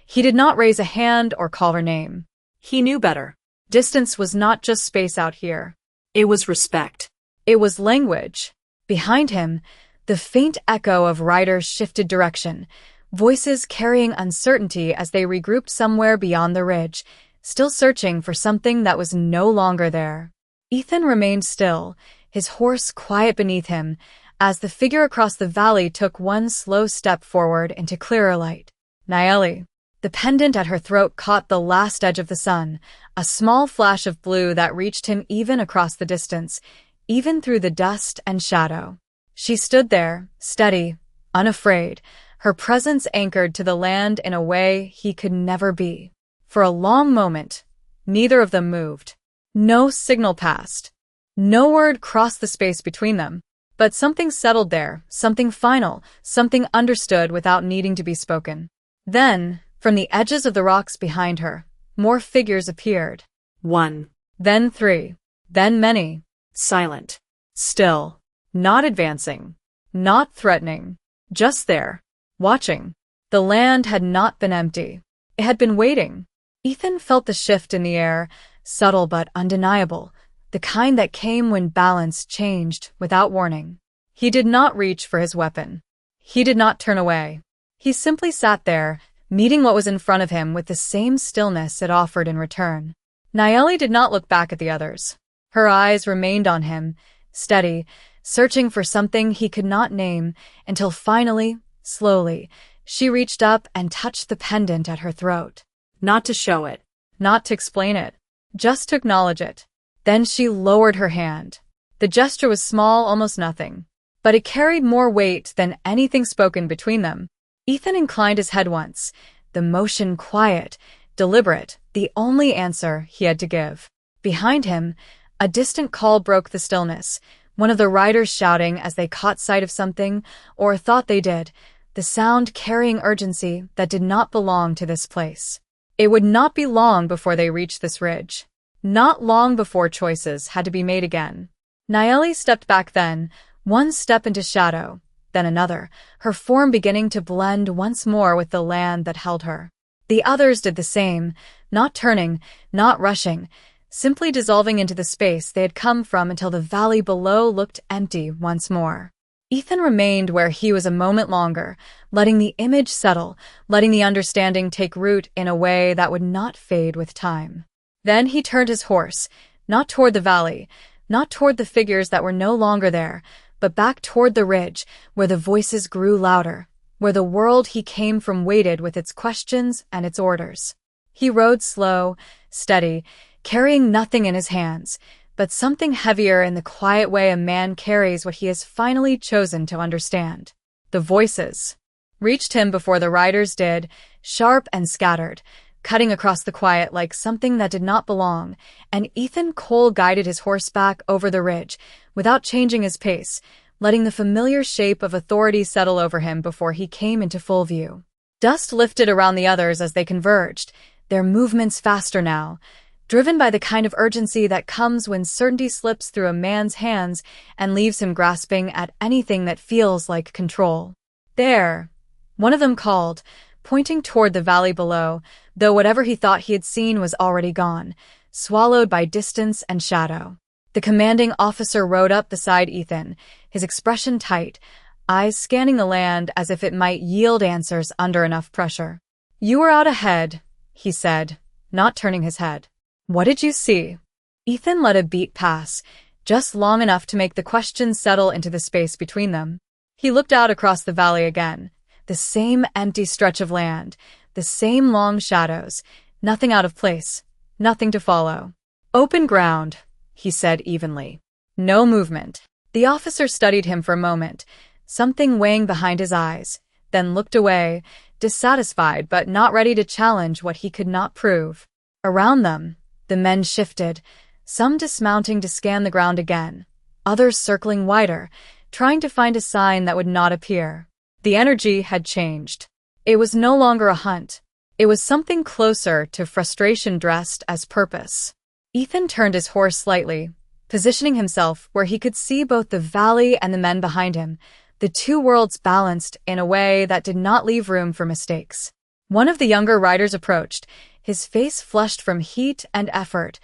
He did not raise a hand or call her name. He knew better. Distance was not just space out here. It was respect. It was language. Behind him, the faint echo of riders shifted direction, voices carrying uncertainty as they regrouped somewhere beyond the ridge, still searching for something that was no longer there. Ethan remained still, his horse quiet beneath him, as the figure across the valley took one slow step forward into clearer light. Nayeli. The pendant at her throat caught the last edge of the sun, a small flash of blue that reached him even across the distance, even through the dust and shadow. She stood there, steady, unafraid, her presence anchored to the land in a way he could never be. For a long moment, neither of them moved. No signal passed. No word crossed the space between them, but something settled there, something final, something understood without needing to be spoken. Then, from the edges of the rocks behind her, more figures appeared. One. Then three. Then many. Silent. Still. Not advancing. Not threatening. Just there. Watching. The land had not been empty. It had been waiting. Ethan felt the shift in the air, subtle but undeniable, the kind that came when balance changed without warning. He did not reach for his weapon. He did not turn away. He simply sat there, meeting what was in front of him with the same stillness it offered in return. Nayeli did not look back at the others. Her eyes remained on him, steady, searching for something he could not name, until finally, slowly, she reached up and touched the pendant at her throat. Not to show it, not to explain it, just to acknowledge it. Then she lowered her hand. The gesture was small, almost nothing, but it carried more weight than anything spoken between them. Ethan inclined his head once, the motion quiet, deliberate, the only answer he had to give. Behind him, a distant call broke the stillness, one of the riders shouting as they caught sight of something, or thought they did, the sound carrying urgency that did not belong to this place. It would not be long before they reached this ridge. Not long before choices had to be made again. Nayeli stepped back then, one step into shadow, then another, her form beginning to blend once more with the land that held her. The others did the same, not turning, not rushing, simply dissolving into the space they had come from until the valley below looked empty once more. Ethan remained where he was a moment longer, letting the image settle, letting the understanding take root in a way that would not fade with time. Then he turned his horse, not toward the valley, not toward the figures that were no longer there, but back toward the ridge, where the voices grew louder, where the world he came from waited with its questions and its orders. He rode slow, steady, carrying nothing in his hands, but something heavier in the quiet way a man carries what he has finally chosen to understand. The voices reached him before the riders did, sharp and scattered, cutting across the quiet like something that did not belong, and Ethan Cole guided his horse back over the ridge, without changing his pace, letting the familiar shape of authority settle over him before he came into full view. Dust lifted around the others as they converged, their movements faster now, driven by the kind of urgency that comes when certainty slips through a man's hands and leaves him grasping at anything that feels like control. There, one of them called, pointing toward the valley below, though whatever he thought he had seen was already gone, swallowed by distance and shadow. The commanding officer rode up beside Ethan, his expression tight, eyes scanning the land as if it might yield answers under enough pressure. "You were out ahead," he said, not turning his head. "What did you see?" Ethan let a beat pass, just long enough to make the question settle into the space between them. He looked out across the valley again, the same empty stretch of land, the same long shadows, nothing out of place, nothing to follow. "Open ground," he said evenly. "No movement." The officer studied him for a moment, something weighing behind his eyes, then looked away, dissatisfied but not ready to challenge what he could not prove. Around them, the men shifted, some dismounting to scan the ground again, others circling wider, trying to find a sign that would not appear. The energy had changed. It was no longer a hunt. It was something closer to frustration dressed as purpose. Ethan turned his horse slightly, positioning himself where he could see both the valley and the men behind him, the two worlds balanced in a way that did not leave room for mistakes. One of the younger riders approached, his face flushed from heat and effort,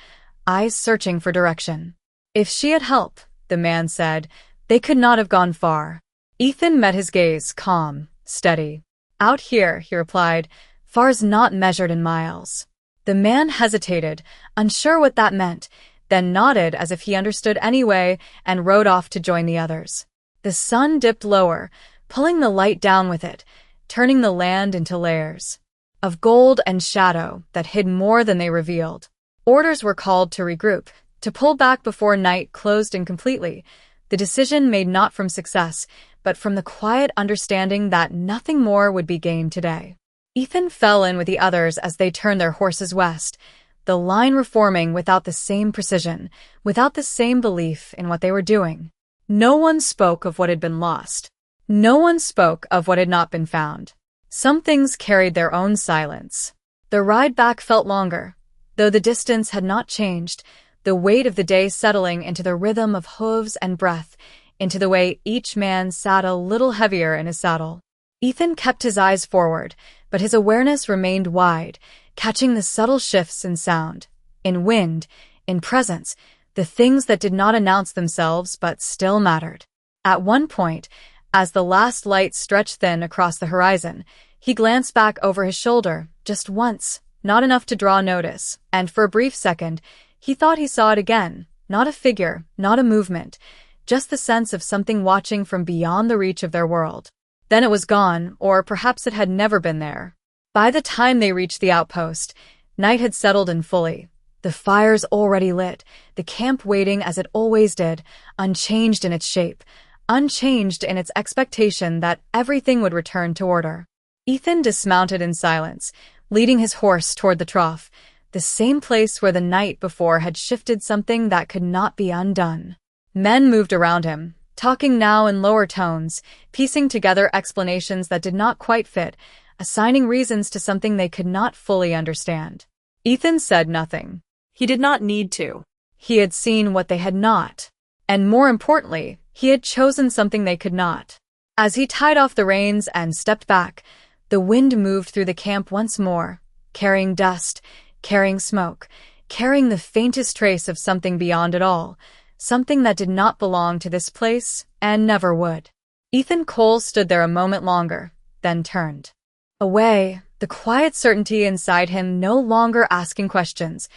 eyes searching for direction. "If she had help," the man said, "they could not have gone far." Ethan met his gaze, calm, steady. "Out here," he replied, "far's not measured in miles." The man hesitated, unsure what that meant, then nodded as if he understood anyway and rode off to join the others. The sun dipped lower, pulling the light down with it, turning the land into layers of gold and shadow that hid more than they revealed. Orders were called to regroup, to pull back before night closed in completely, the decision made not from success, but from the quiet understanding that nothing more would be gained today. Ethan fell in with the others as they turned their horses west, the line reforming without the same precision, without the same belief in what they were doing. No one spoke of what had been lost. No one spoke of what had not been found. Some things carried their own silence. The ride back felt longer, though the distance had not changed, the weight of the day settling into the rhythm of hooves and breath, into the way each man sat a little heavier in his saddle. Ethan kept his eyes forward, but his awareness remained wide, catching the subtle shifts in sound, in wind, in presence, the things that did not announce themselves but still mattered. At one point, as the last light stretched thin across the horizon, he glanced back over his shoulder, just once, not enough to draw notice, and for a brief second, he thought he saw it again, not a figure, not a movement, just the sense of something watching from beyond the reach of their world. Then it was gone, or perhaps it had never been there. By the time they reached the outpost, night had settled in fully. The fires already lit, the camp waiting as it always did, unchanged in its shape, unchanged in its expectation that everything would return to order. Ethan dismounted in silence, leading his horse toward the trough, the same place where the night before had shifted something that could not be undone. Men moved around him, talking now in lower tones, piecing together explanations that did not quite fit, assigning reasons to something they could not fully understand. Ethan said nothing. He did not need to. He had seen what they had not. And more importantly, he had chosen something they could not. As he tied off the reins and stepped back, the wind moved through the camp once more, carrying dust, carrying smoke, carrying the faintest trace of something beyond it all, something that did not belong to this place and never would. Ethan Cole stood there a moment longer, then turned away, the quiet certainty inside him no longer asking questions,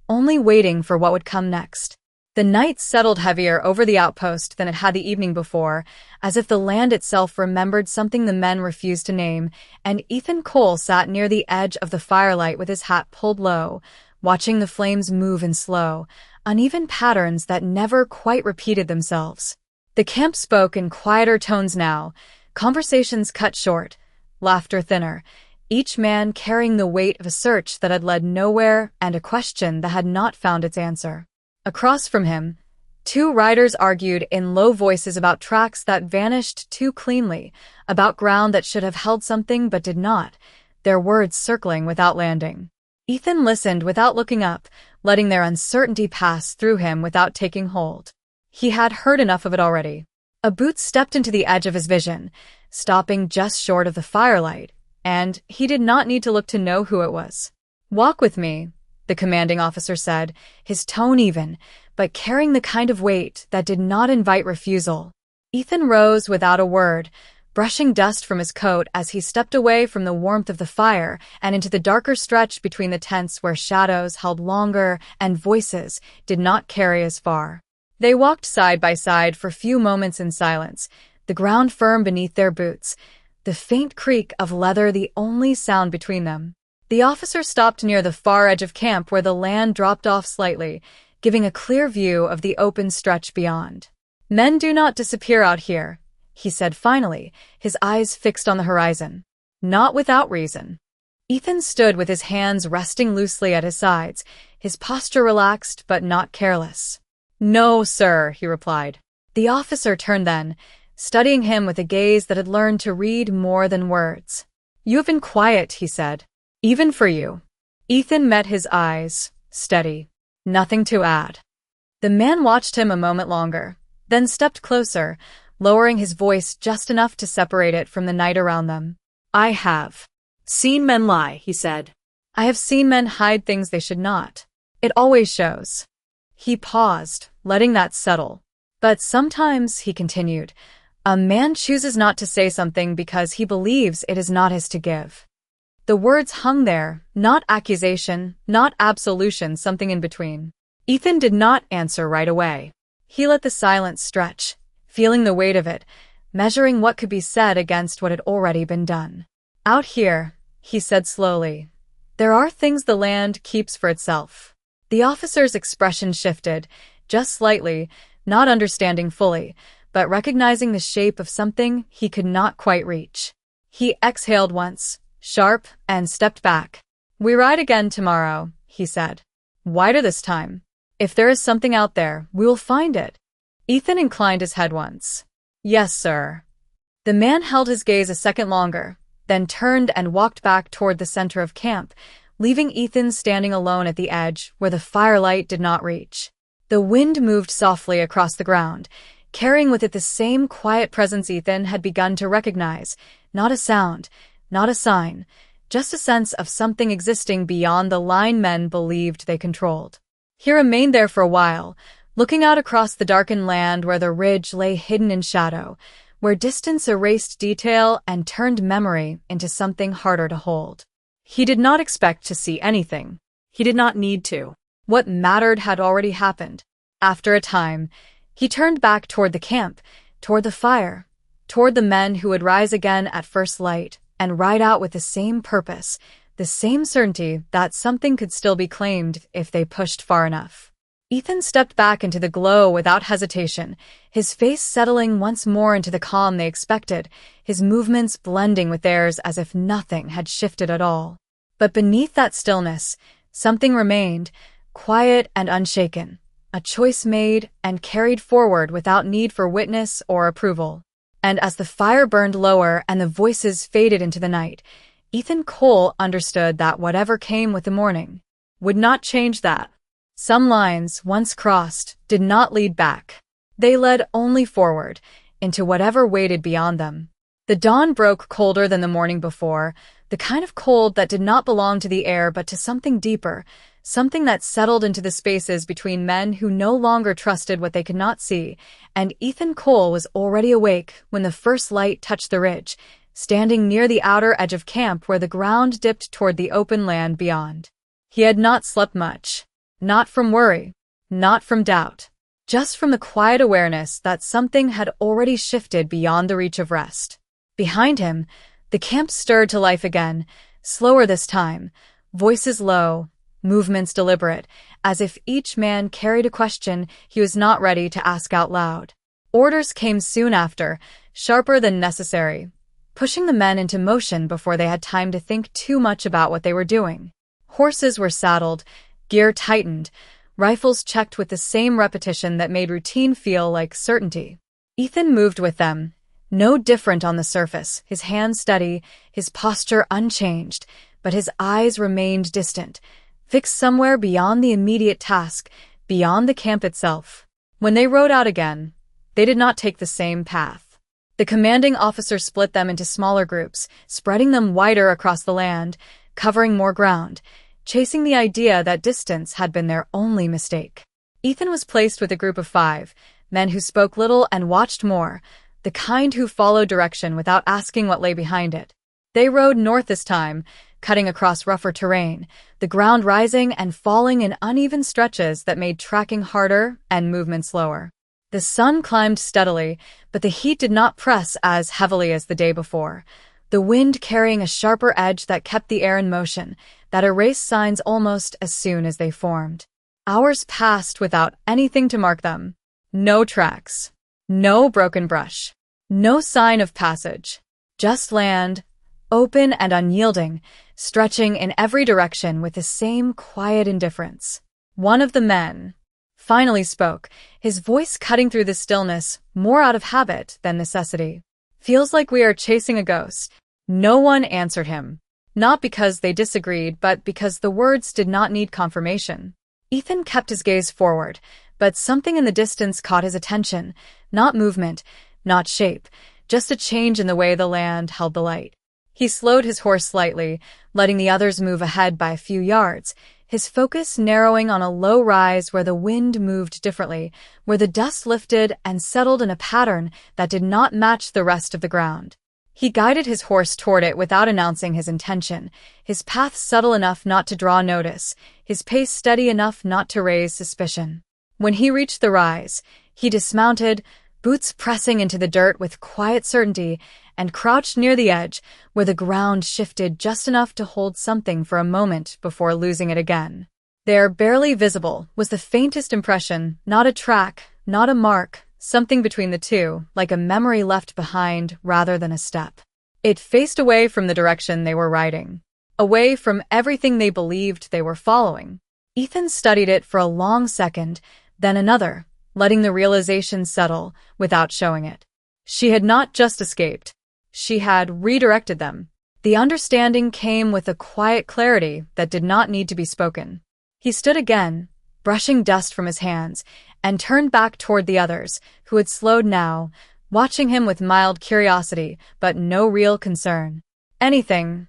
only waiting for what would come next. The night settled heavier over the outpost than it had the evening before, as if the land itself remembered something the men refused to name, and Ethan Cole sat near the edge of the firelight with his hat pulled low, watching the flames move in slow, uneven patterns that never quite repeated themselves. The camp spoke in quieter tones now, conversations cut short, laughter thinner, each man carrying the weight of a search that had led nowhere and a question that had not found its answer. Across from him, two riders argued in low voices about tracks that vanished too cleanly, about ground that should have held something but did not, their words circling without landing. Ethan listened without looking up, letting their uncertainty pass through him without taking hold. He had heard enough of it already. A boot stepped into the edge of his vision, stopping just short of the firelight, and he did not need to look to know who it was. "Walk with me," the commanding officer said, his tone even, but carrying the kind of weight that did not invite refusal. Ethan rose without a word, brushing dust from his coat as he stepped away from the warmth of the fire and into the darker stretch between the tents where shadows held longer and voices did not carry as far. They walked side by side for few moments in silence, the ground firm beneath their boots, the faint creak of leather the only sound between them. The officer stopped near the far edge of camp where the land dropped off slightly, giving a clear view of the open stretch beyond. "Men do not disappear out here," he said finally, his eyes fixed on the horizon. "Not without reason." Ethan stood with his hands resting loosely at his sides, his posture relaxed but not careless. "No, sir," he replied. The officer turned then, studying him with a gaze that had learned to read more than words. "You have been quiet," he said. "Even for you." Ethan met his eyes, steady. Nothing to add. The man watched him a moment longer, then stepped closer, lowering his voice just enough to separate it from the night around them. "I have seen men lie," he said. "I have seen men hide things they should not. It always shows." He paused, letting that settle. "But sometimes," he continued, "a man chooses not to say something because he believes it is not his to give." The words hung there, not accusation, not absolution, something in between. Ethan did not answer right away. He let the silence stretch, feeling the weight of it, measuring what could be said against what had already been done. "Out here," he said slowly, "there are things the land keeps for itself." The officer's expression shifted, just slightly, not understanding fully, but recognizing the shape of something he could not quite reach. He exhaled once, sharp, and stepped back. "We ride again tomorrow," he said. "Wider this time. If there is something out there, we will find it." Ethan inclined his head once. "Yes, sir." The man held his gaze a second longer, then turned and walked back toward the center of camp, leaving Ethan standing alone at the edge where the firelight did not reach. The wind moved softly across the ground, carrying with it the same quiet presence Ethan had begun to recognize. Not a sound, not a sign, just a sense of something existing beyond the line men believed they controlled. He remained there for a while, looking out across the darkened land where the ridge lay hidden in shadow, where distance erased detail and turned memory into something harder to hold. He did not expect to see anything. He did not need to. What mattered had already happened. After a time, he turned back toward the camp, toward the fire, toward the men who would rise again at first light and ride out with the same purpose, the same certainty that something could still be claimed if they pushed far enough. Ethan stepped back into the glow without hesitation, his face settling once more into the calm they expected, his movements blending with theirs as if nothing had shifted at all. But beneath that stillness, something remained, quiet and unshaken, a choice made and carried forward without need for witness or approval. And as the fire burned lower and the voices faded into the night, Ethan Cole understood that whatever came with the morning would not change that. Some lines, once crossed, did not lead back. They led only forward, into whatever waited beyond them. The dawn broke colder than the morning before, the kind of cold that did not belong to the air but to something deeper, something that settled into the spaces between men who no longer trusted what they could not see, and Ethan Cole was already awake when the first light touched the ridge, standing near the outer edge of camp where the ground dipped toward the open land beyond. He had not slept much. Not from worry, not from doubt, just from the quiet awareness that something had already shifted beyond the reach of rest. Behind him, the camp stirred to life again, slower this time, voices low, movements deliberate, as if each man carried a question he was not ready to ask out loud. Orders came soon after, sharper than necessary, pushing the men into motion before they had time to think too much about what they were doing. Horses were saddled, gear tightened, rifles checked with the same repetition that made routine feel like certainty. Ethan moved with them, no different on the surface, his hands steady, his posture unchanged, but his eyes remained distant, fixed somewhere beyond the immediate task, beyond the camp itself. When they rode out again, they did not take the same path. The commanding officer split them into smaller groups, spreading them wider across the land, covering more ground, chasing the idea that distance had been their only mistake. Ethan was placed with a group of 5, men who spoke little and watched more, the kind who followed direction without asking what lay behind it. They rode north this time, cutting across rougher terrain, the ground rising and falling in uneven stretches that made tracking harder and movement slower. The sun climbed steadily, but the heat did not press as heavily as the day before, the wind carrying a sharper edge that kept the air in motion, that erased signs almost as soon as they formed. Hours passed without anything to mark them. No tracks. No broken brush. No sign of passage. Just land, open and unyielding, stretching in every direction with the same quiet indifference. One of the men finally spoke, his voice cutting through the stillness, more out of habit than necessity. "Feels like we are chasing a ghost." No one answered him. Not because they disagreed, but because the words did not need confirmation. Ethan kept his gaze forward, but something in the distance caught his attention. Not movement, not shape, just a change in the way the land held the light. He slowed his horse slightly, letting the others move ahead by a few yards, his focus narrowing on a low rise where the wind moved differently, where the dust lifted and settled in a pattern that did not match the rest of the ground. He guided his horse toward it without announcing his intention, his path subtle enough not to draw notice, his pace steady enough not to raise suspicion. When he reached the rise, he dismounted, boots pressing into the dirt with quiet certainty, and crouched near the edge, where the ground shifted just enough to hold something for a moment before losing it again. There, barely visible, was the faintest impression, not a track, not a mark, something between the two, like a memory left behind rather than a step. It faced away from the direction they were riding, away from everything they believed they were following. Ethan studied it for a long second, then another, letting the realization settle without showing it. She had not just escaped. She had redirected them. The understanding came with a quiet clarity that did not need to be spoken. He stood again, brushing dust from his hands, and turned back toward the others, who had slowed now, watching him with mild curiosity, but no real concern. "Anything,"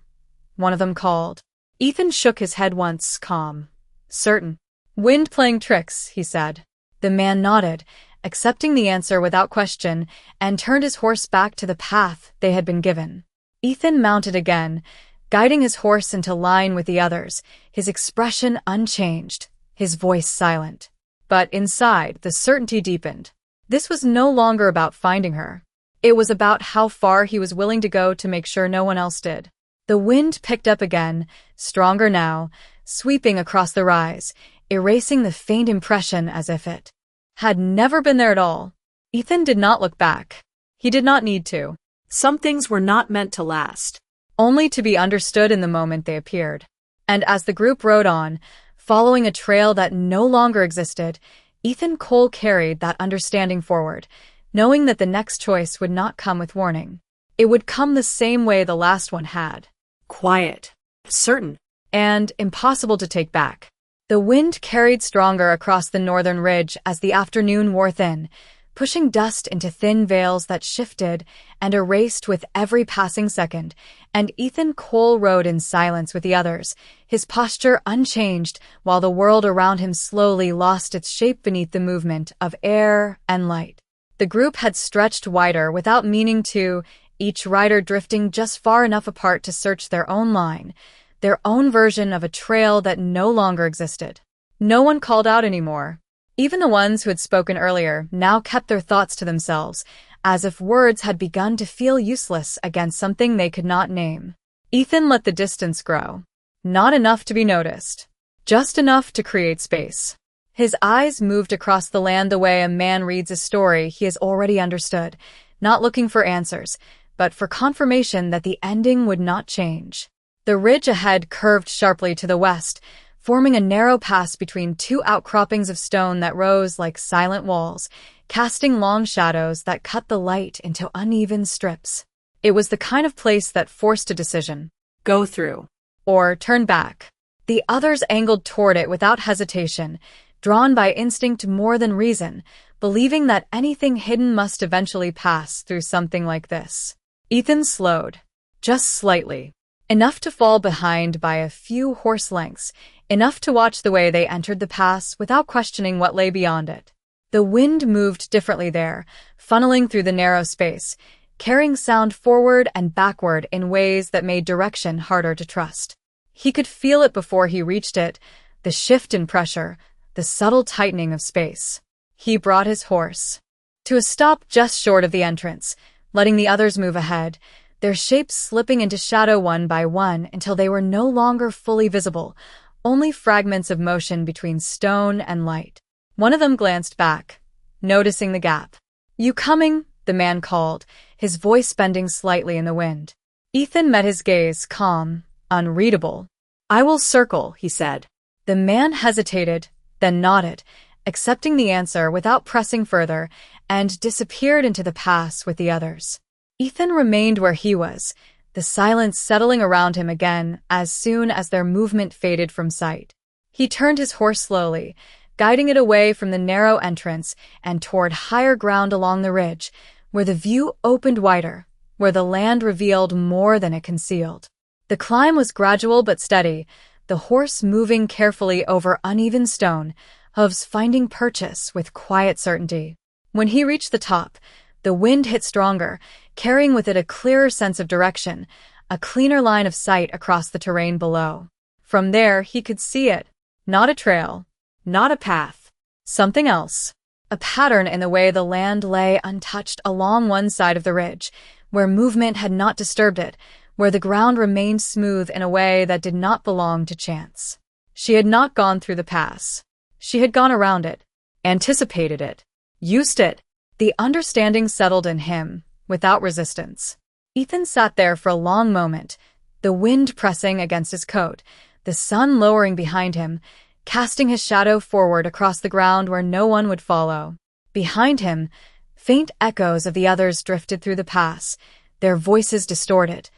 one of them called. Ethan shook his head once, calm. "Certain." "Wind playing tricks," he said. The man nodded, accepting the answer without question, and turned his horse back to the path they had been given. Ethan mounted again, guiding his horse into line with the others, his expression unchanged, his voice silent. But inside, the certainty deepened. This was no longer about finding her. It was about how far he was willing to go to make sure no one else did. The wind picked up again, stronger now, sweeping across the rise, erasing the faint impression as if it had never been there at all. Ethan did not look back. He did not need to. Some things were not meant to last. Only to be understood in the moment they appeared. And as the group rode on, following a trail that no longer existed, Ethan Cole carried that understanding forward, knowing that the next choice would not come with warning. It would come the same way the last one had. Quiet. Certain. And impossible to take back. The wind carried stronger across the northern ridge as the afternoon wore thin, pushing dust into thin veils that shifted and erased with every passing second, and Ethan Cole rode in silence with the others, his posture unchanged while the world around him slowly lost its shape beneath the movement of air and light. The group had stretched wider without meaning to, each rider drifting just far enough apart to search their own line, their own version of a trail that no longer existed. No one called out anymore. Even the ones who had spoken earlier now kept their thoughts to themselves, as if words had begun to feel useless against something they could not name. Ethan let the distance grow. Not enough to be noticed. Just enough to create space. His eyes moved across the land the way a man reads a story he has already understood, not looking for answers, but for confirmation that the ending would not change. The ridge ahead curved sharply to the west, forming a narrow pass between two outcroppings of stone that rose like silent walls, casting long shadows that cut the light into uneven strips. It was the kind of place that forced a decision. Go through. Or turn back. The others angled toward it without hesitation, drawn by instinct more than reason, believing that anything hidden must eventually pass through something like this. Ethan slowed. Just slightly. Enough to fall behind by a few horse lengths, enough to watch the way they entered the pass without questioning what lay beyond it. The wind moved differently there, funneling through the narrow space, carrying sound forward and backward in ways that made direction harder to trust. He could feel it before he reached it, the shift in pressure, the subtle tightening of space. He brought his horse to a stop just short of the entrance, letting the others move ahead, their shapes slipping into shadow one by one until they were no longer fully visible, only fragments of motion between stone and light. One of them glanced back, noticing the gap. "You coming?" the man called, his voice bending slightly in the wind. Ethan met his gaze, calm, unreadable. "I will circle," he said. The man hesitated, then nodded, accepting the answer without pressing further, and disappeared into the pass with the others. Ethan remained where he was, the silence settling around him again as soon as their movement faded from sight. He turned his horse slowly, guiding it away from the narrow entrance and toward higher ground along the ridge, where the view opened wider, where the land revealed more than it concealed. The climb was gradual but steady, the horse moving carefully over uneven stone, hooves finding purchase with quiet certainty. When he reached the top, the wind hit stronger, carrying with it a clearer sense of direction, a cleaner line of sight across the terrain below. From there, he could see it. Not a trail. Not a path. Something else. A pattern in the way the land lay untouched along one side of the ridge, where movement had not disturbed it, where the ground remained smooth in a way that did not belong to chance. She had not gone through the pass. She had gone around it, anticipated it, used it. The understanding settled in him, without resistance. Ethan sat there for a long moment, the wind pressing against his coat, the sun lowering behind him, casting his shadow forward across the ground where no one would follow. Behind him, faint echoes of the others drifted through the pass, their voices distorted,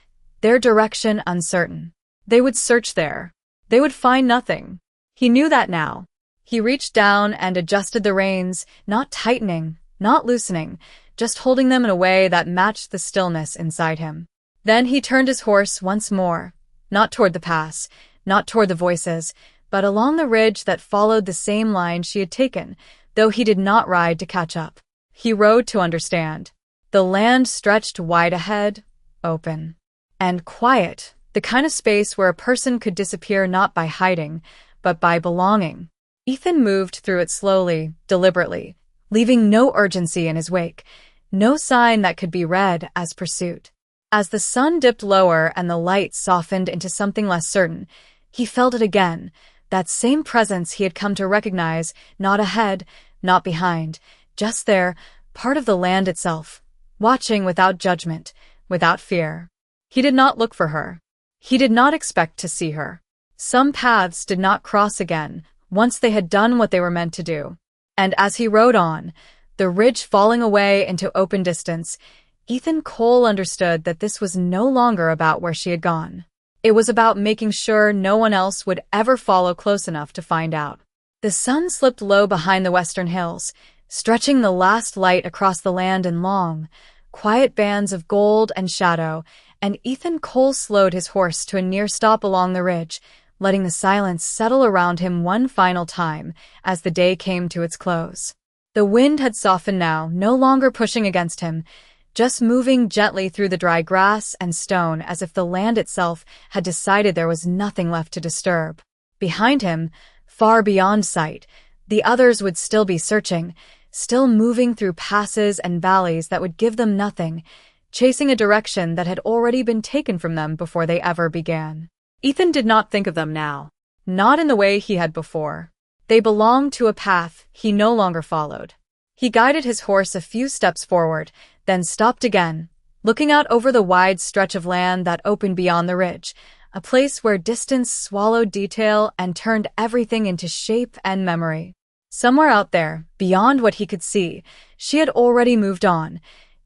their direction uncertain. They would search there. They would find nothing. He knew that now. He reached down and adjusted the reins, not tightening, not loosening, just holding them in a way that matched the stillness inside him. Then he turned his horse once more, not toward the pass, not toward the voices, but along the ridge that followed the same line she had taken, though he did not ride to catch up. He rode to understand. The land stretched wide ahead, open, and quiet, the kind of space where a person could disappear not by hiding, but by belonging. Ethan moved through it slowly, deliberately, leaving no urgency in his wake, no sign that could be read as pursuit. As the sun dipped lower and the light softened into something less certain, he felt it again, that same presence he had come to recognize, not ahead, not behind, just there, part of the land itself, watching without judgment, without fear. He did not look for her. He did not expect to see her. Some paths did not cross again, once they had done what they were meant to do. And as he rode on, the ridge falling away into open distance, Ethan Cole understood that this was no longer about where she had gone. It was about making sure no one else would ever follow close enough to find out. The sun slipped low behind the western hills, stretching the last light across the land in long, quiet bands of gold and shadow, and Ethan Cole slowed his horse to a near stop along the ridge, letting the silence settle around him one final time as the day came to its close. The wind had softened now, no longer pushing against him, just moving gently through the dry grass and stone as if the land itself had decided there was nothing left to disturb. Behind him, far beyond sight, the others would still be searching, still moving through passes and valleys that would give them nothing, chasing a direction that had already been taken from them before they ever began. Ethan did not think of them now, not in the way he had before. They belonged to a path he no longer followed. He guided his horse a few steps forward, then stopped again, looking out over the wide stretch of land that opened beyond the ridge, a place where distance swallowed detail and turned everything into shape and memory. Somewhere out there, beyond what he could see, she had already moved on,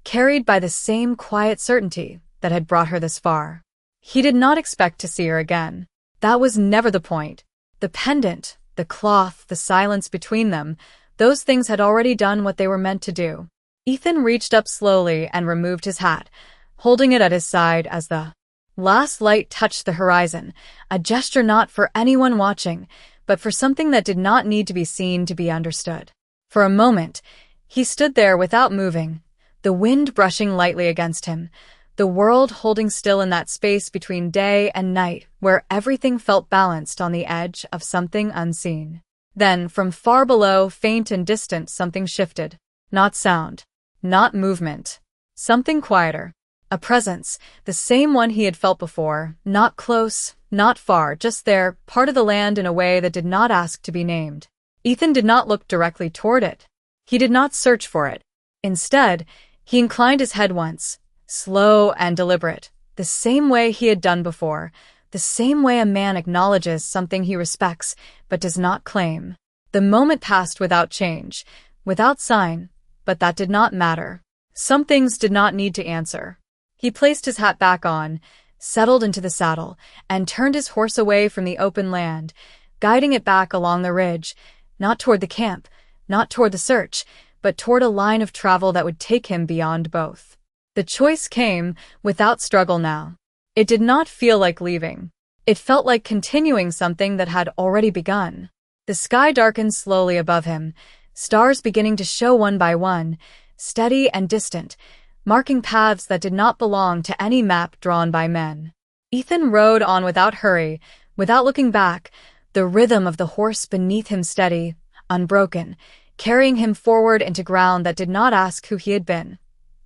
carried by the same quiet certainty that had brought her this far. He did not expect to see her again. That was never the point. The pendant, the cloth, the silence between them, those things had already done what they were meant to do. Ethan reached up slowly and removed his hat, holding it at his side as the last light touched the horizon, a gesture not for anyone watching, but for something that did not need to be seen to be understood. For a moment, he stood there without moving, the wind brushing lightly against him, the world holding still in that space between day and night where everything felt balanced on the edge of something unseen. Then, from far below, faint and distant, something shifted. Not sound, not movement. Something quieter. A presence, the same one he had felt before, not close, not far, just there, part of the land in a way that did not ask to be named. Ethan did not look directly toward it. He did not search for it. Instead, he inclined his head once, slow and deliberate, the same way he had done before, the same way a man acknowledges something he respects but does not claim. The moment passed without change, without sign, but that did not matter. Some things did not need to answer. He placed his hat back on, settled into the saddle, and turned his horse away from the open land, guiding it back along the ridge, not toward the camp, not toward the search, but toward a line of travel that would take him beyond both. The choice came without struggle now. It did not feel like leaving. It felt like continuing something that had already begun. The sky darkened slowly above him, stars beginning to show one by one, steady and distant, marking paths that did not belong to any map drawn by men. Ethan rode on without hurry, without looking back, the rhythm of the horse beneath him steady, unbroken, carrying him forward into ground that did not ask who he had been,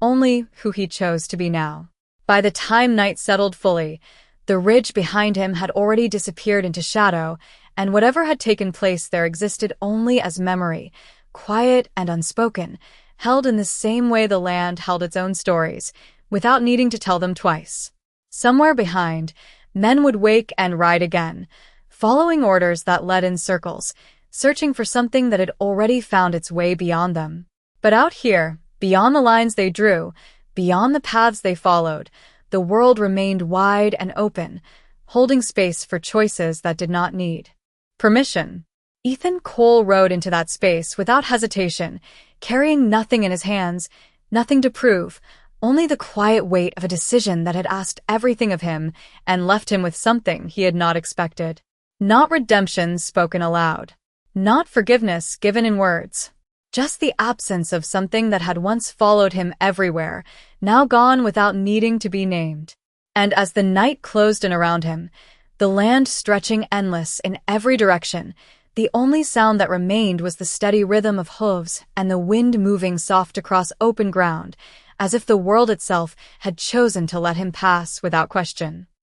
only who he chose to be now. By the time night settled fully, the ridge behind him had already disappeared into shadow, and whatever had taken place there existed only as memory, quiet and unspoken, held in the same way the land held its own stories, without needing to tell them twice. Somewhere behind, men would wake and ride again, following orders that led in circles, searching for something that had already found its way beyond them. But out here, beyond the lines they drew, beyond the paths they followed, the world remained wide and open, holding space for choices that did not need permission. Ethan Cole rode into that space without hesitation, carrying nothing in his hands, nothing to prove, only the quiet weight of a decision that had asked everything of him and left him with something he had not expected. Not redemption spoken aloud. Not forgiveness given in words. Just the absence of something that had once followed him everywhere, now gone without needing to be named. And as the night closed in around him, the land stretching endless in every direction, the only sound that remained was the steady rhythm of hooves and the wind moving soft across open ground, as if the world itself had chosen to let him pass without question.